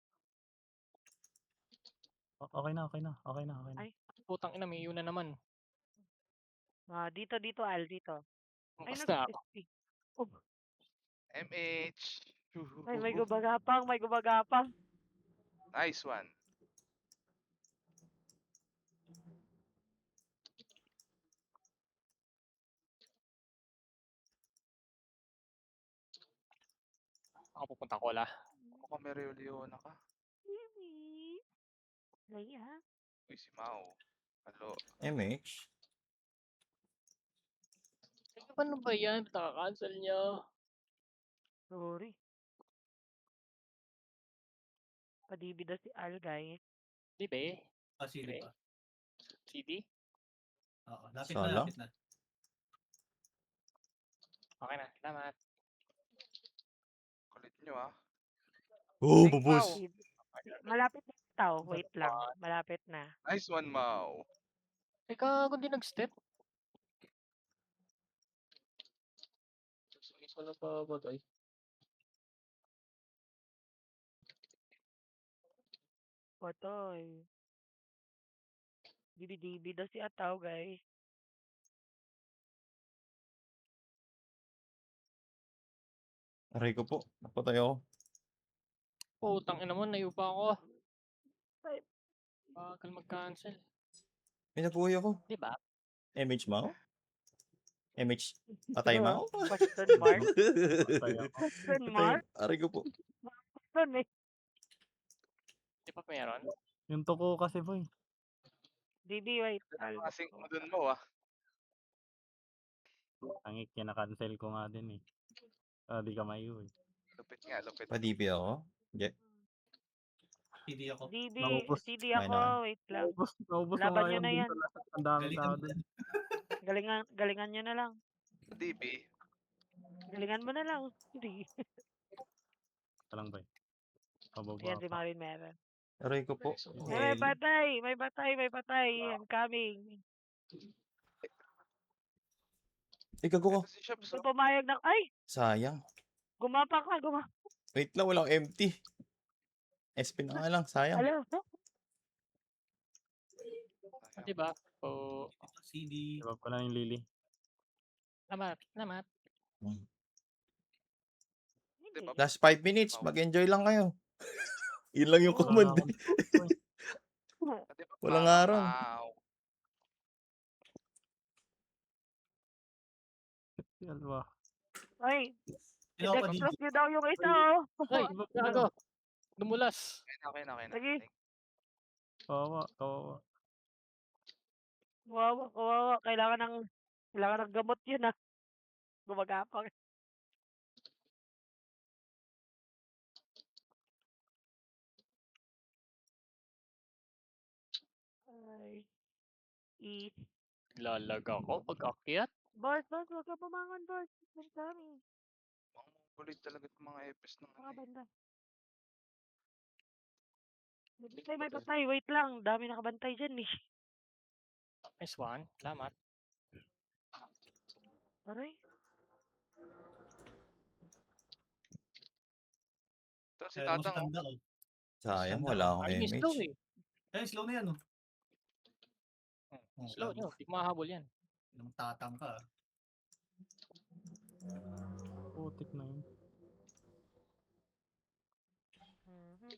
Okay na, okay na. Okay na, okay na. Ay. Putang ina, may iyo na naman. Dito, Al, dito. Ay, Basta ako. nag-SP. Oh, MH. ay, may gumagapang, may gumagapang. Nice one. Ako pupunta ko la. Mukhang may Leona ka. Yumi. Lay ha. Uy, si Mao. Hello. MH? Ano ba yan? Nakaka-cancel niya. Sorry. Padibi daw si Al, guys. Di ba eh? Sili pa. CD? Oo, lapit Sala? na, lapit na. Okay na. Salamat. Kulit nyo ah. Oh, Thank babos! Mao. Malapit na tao. Wait lang. Malapit na. Nice one, Mao. Teka, kung di nag-step. Isa na pa ba tayo? Patay. Dibi-dibi daw si Ataw, guys. Aray ko po. Napatay ako. Putang ina mo, nayo pa ako. Ay. Bakal mag-cancel. May nabuhay ako. Di ba? MH Mao? MH patay Mao? Question mark? Patay ako. Question Patay. mark? Aray ko po. Question eh. Di pa meron? Yung tuko kasi boy. Dibi, wait. Al. Kasing mo dun mo ah. Ang kina-cancel ko nga din eh. Di ka mayo eh. Lupit nga, lupit. Padibi ako. Hindi ako. Dibi, Naubos. CD May ako. Wait lang. Naubos Laban nga nyo yun na dun yan. sa lahat. Ang dami Galingan tao mo dun. Galingan, galingan nyo na lang. DB. Galingan mo na lang. Hindi. Ito lang boy. Pababa Ayan si pa. Marin meron. Aray ko po. May Hell. patay! May patay! May patay! I'm coming. Gago ko. Ito si Shops Hindi oh. pumayag na. Ay! Sayang. Gumapa ka, Wait lang, walang empty. SP na nga lang, sayang. Alam mo? Di ba? O, CD. Diba ko lang yung Lily. salamat. Salamat. Hindi. Last 5 minutes, mag-enjoy lang kayo. Yun lang yung Oo. command. Wala akong- Pati pa Walang Mao, araw. Mao. Yan ba? Ay! Sino ako pa DJ? I-dextrose nyo daw yung isa, oh. Ay, gago. Dumulas. Okay na. Sige. Kawawa, kawawa. Kawawa, kawawa. Kailangan ng gamot yun, ah. Gumagapang. Ay. Lalag ako pag-akyat. Boss, huwag ka pumangon, boss. Ang dami. Ang kulit talaga itong mga EPS ng Mga banda. May patay, wait lang. Dami nakabantay dyan, eh. Nice one. Salamat. Aray. Ito si Kaya mo si Tatang. Tanda, oh. Sayang, Tanda, wala oh. akong Ay, may image. slow eh. Kaya slow na yan, oh. Oh, Slow kaya nyo. Di mahabol yan. mo tatang ka. Putik na yun.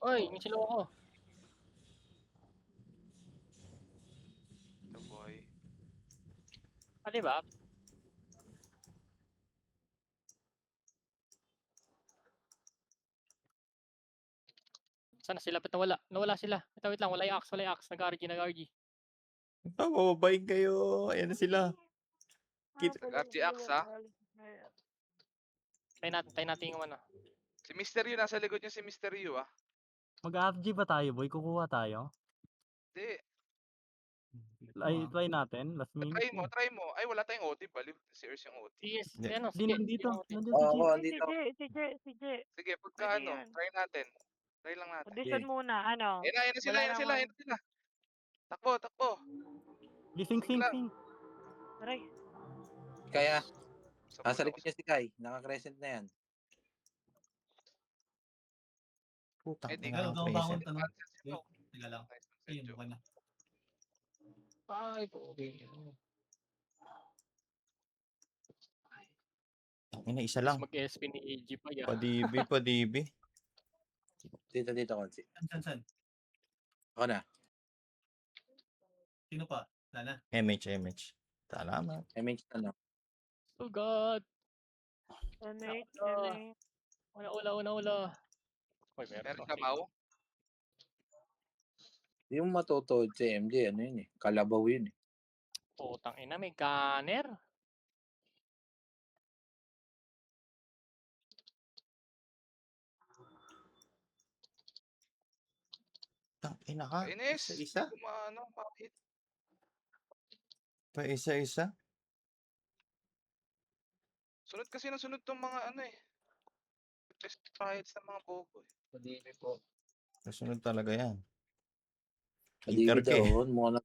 Oy, may slow ako. Ito boy. Ah, di ba? Sana sila? Ba't nawala? Nawala sila. Wait lang. Wala yung axe. Wala yung axe. Nag-RG. Nag-RG. Mababain kayo. Ayan na sila. RGX ha. Tayo natin yung ano. Si Mr. Yu, nasa likod niya si Mr. Yu ah. Mag-RG ba tayo, boy? Kukuha tayo? Hindi. Ay, try natin. Last minute. Try mo, try mo. Ay, wala tayong OT. Baliw. Si Earth yung OT. Yes. Hindi. Ano, Di sige. nandito. sige, Nandito Oo, si ako, Jeep. andito. Si J. Sige, pagka Pwede ano, yan. try natin. Try lang natin. Audition muna, ano? Ayan na sila, Wala ayan na sila, namang- ayan na sila. Takbo, takbo. Gising, Sige lang. sing. Aray. Kaya, Sabon nasa ako likod niya si Kai. Naka-crescent na yan. Putang Eh, di ina Pero ng gumabawon present. tanong. Cancel si Mau. Teka lang. Nice one, Ayun, Sergio. okay na. Ay, okay. Ina, isa lang. Mag-SP ni AG pa yan. Padibi, padibi. Dito, Konsi. San? Ako na. Sino pa? Wala na. MH. Salamat. MH na lang. Oh God. MH. Ula. Uy, Meron pa. ka, Mau? Yung matutuod si MJ, ano yun eh. Kalabaw yun eh. Putang ina, may gunner. Tang ina ka. Ines. Isa-isa. Kumano, bakit? Pa isa-isa. Sunod kasi ng sunod tong mga ano eh. Best fights ng mga bobo eh. Madimi po. Kasunod talaga yan. Padibi Peter daw. K. Mukhang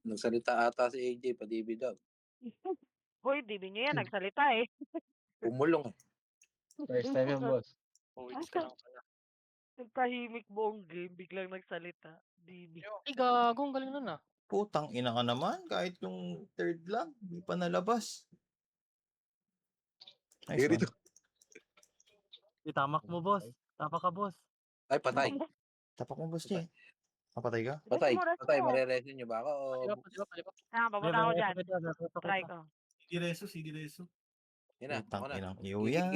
nagsalita ata si AJ, padibi daw. Hoy, di nyo yan. Nagsalita eh. Umulong eh. First time yan, boss. Uwits ka lang pala. Nagtahimik buong game. Biglang nagsalita. DB. Ay, gagong. Galing nun ah. Putang ina ka naman. Kahit yung third lang. Hindi pa nalabas. Nice Here one. Itamak mo, boss. Tapa ka, boss. Ay, patay. Tapak mo, boss niya. Kapatay ka? Patay. Rest mo. Patay. Mareresin niyo ba ako? Paliba. Papunta ako dyan. Try ko. Sige, Reso. Yun na, Putang ako na. inang iyo yan.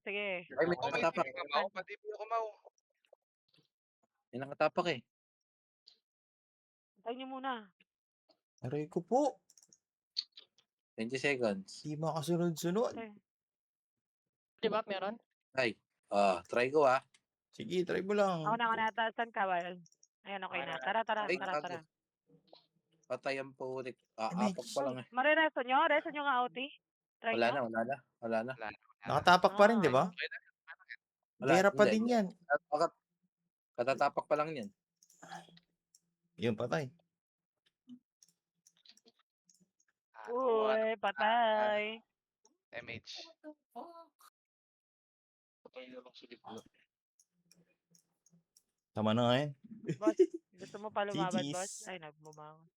Sige. Ay, may Ako may nakatapak. TV ka, Mau. Padibi ako, Mau. May nakatapak eh. Antayin nyo muna. Aray ko po. 20 seconds. Di makasunod-sunod. Okay. Di ba, meron? Ay. Try ko ah. Sige, try mo lang. Ako na. Saan ka, Well? Ayan, okay na. Tara. Ay, gago. Patay ang putik. Apak pa lang eh. Marireso nyo? Reso nyo nga, OT? Try Wala nyo? na. Nakatapak pa rin, di ba? Wala, Gera pa hindi. din yan. Katatapak pa lang yan. Yun, patay. Uy, patay. MH. Patay na lang sulit. Tama na nga yan. Boss, gusto mo pa lumaban, GG's. boss? Ay, nagbumangon.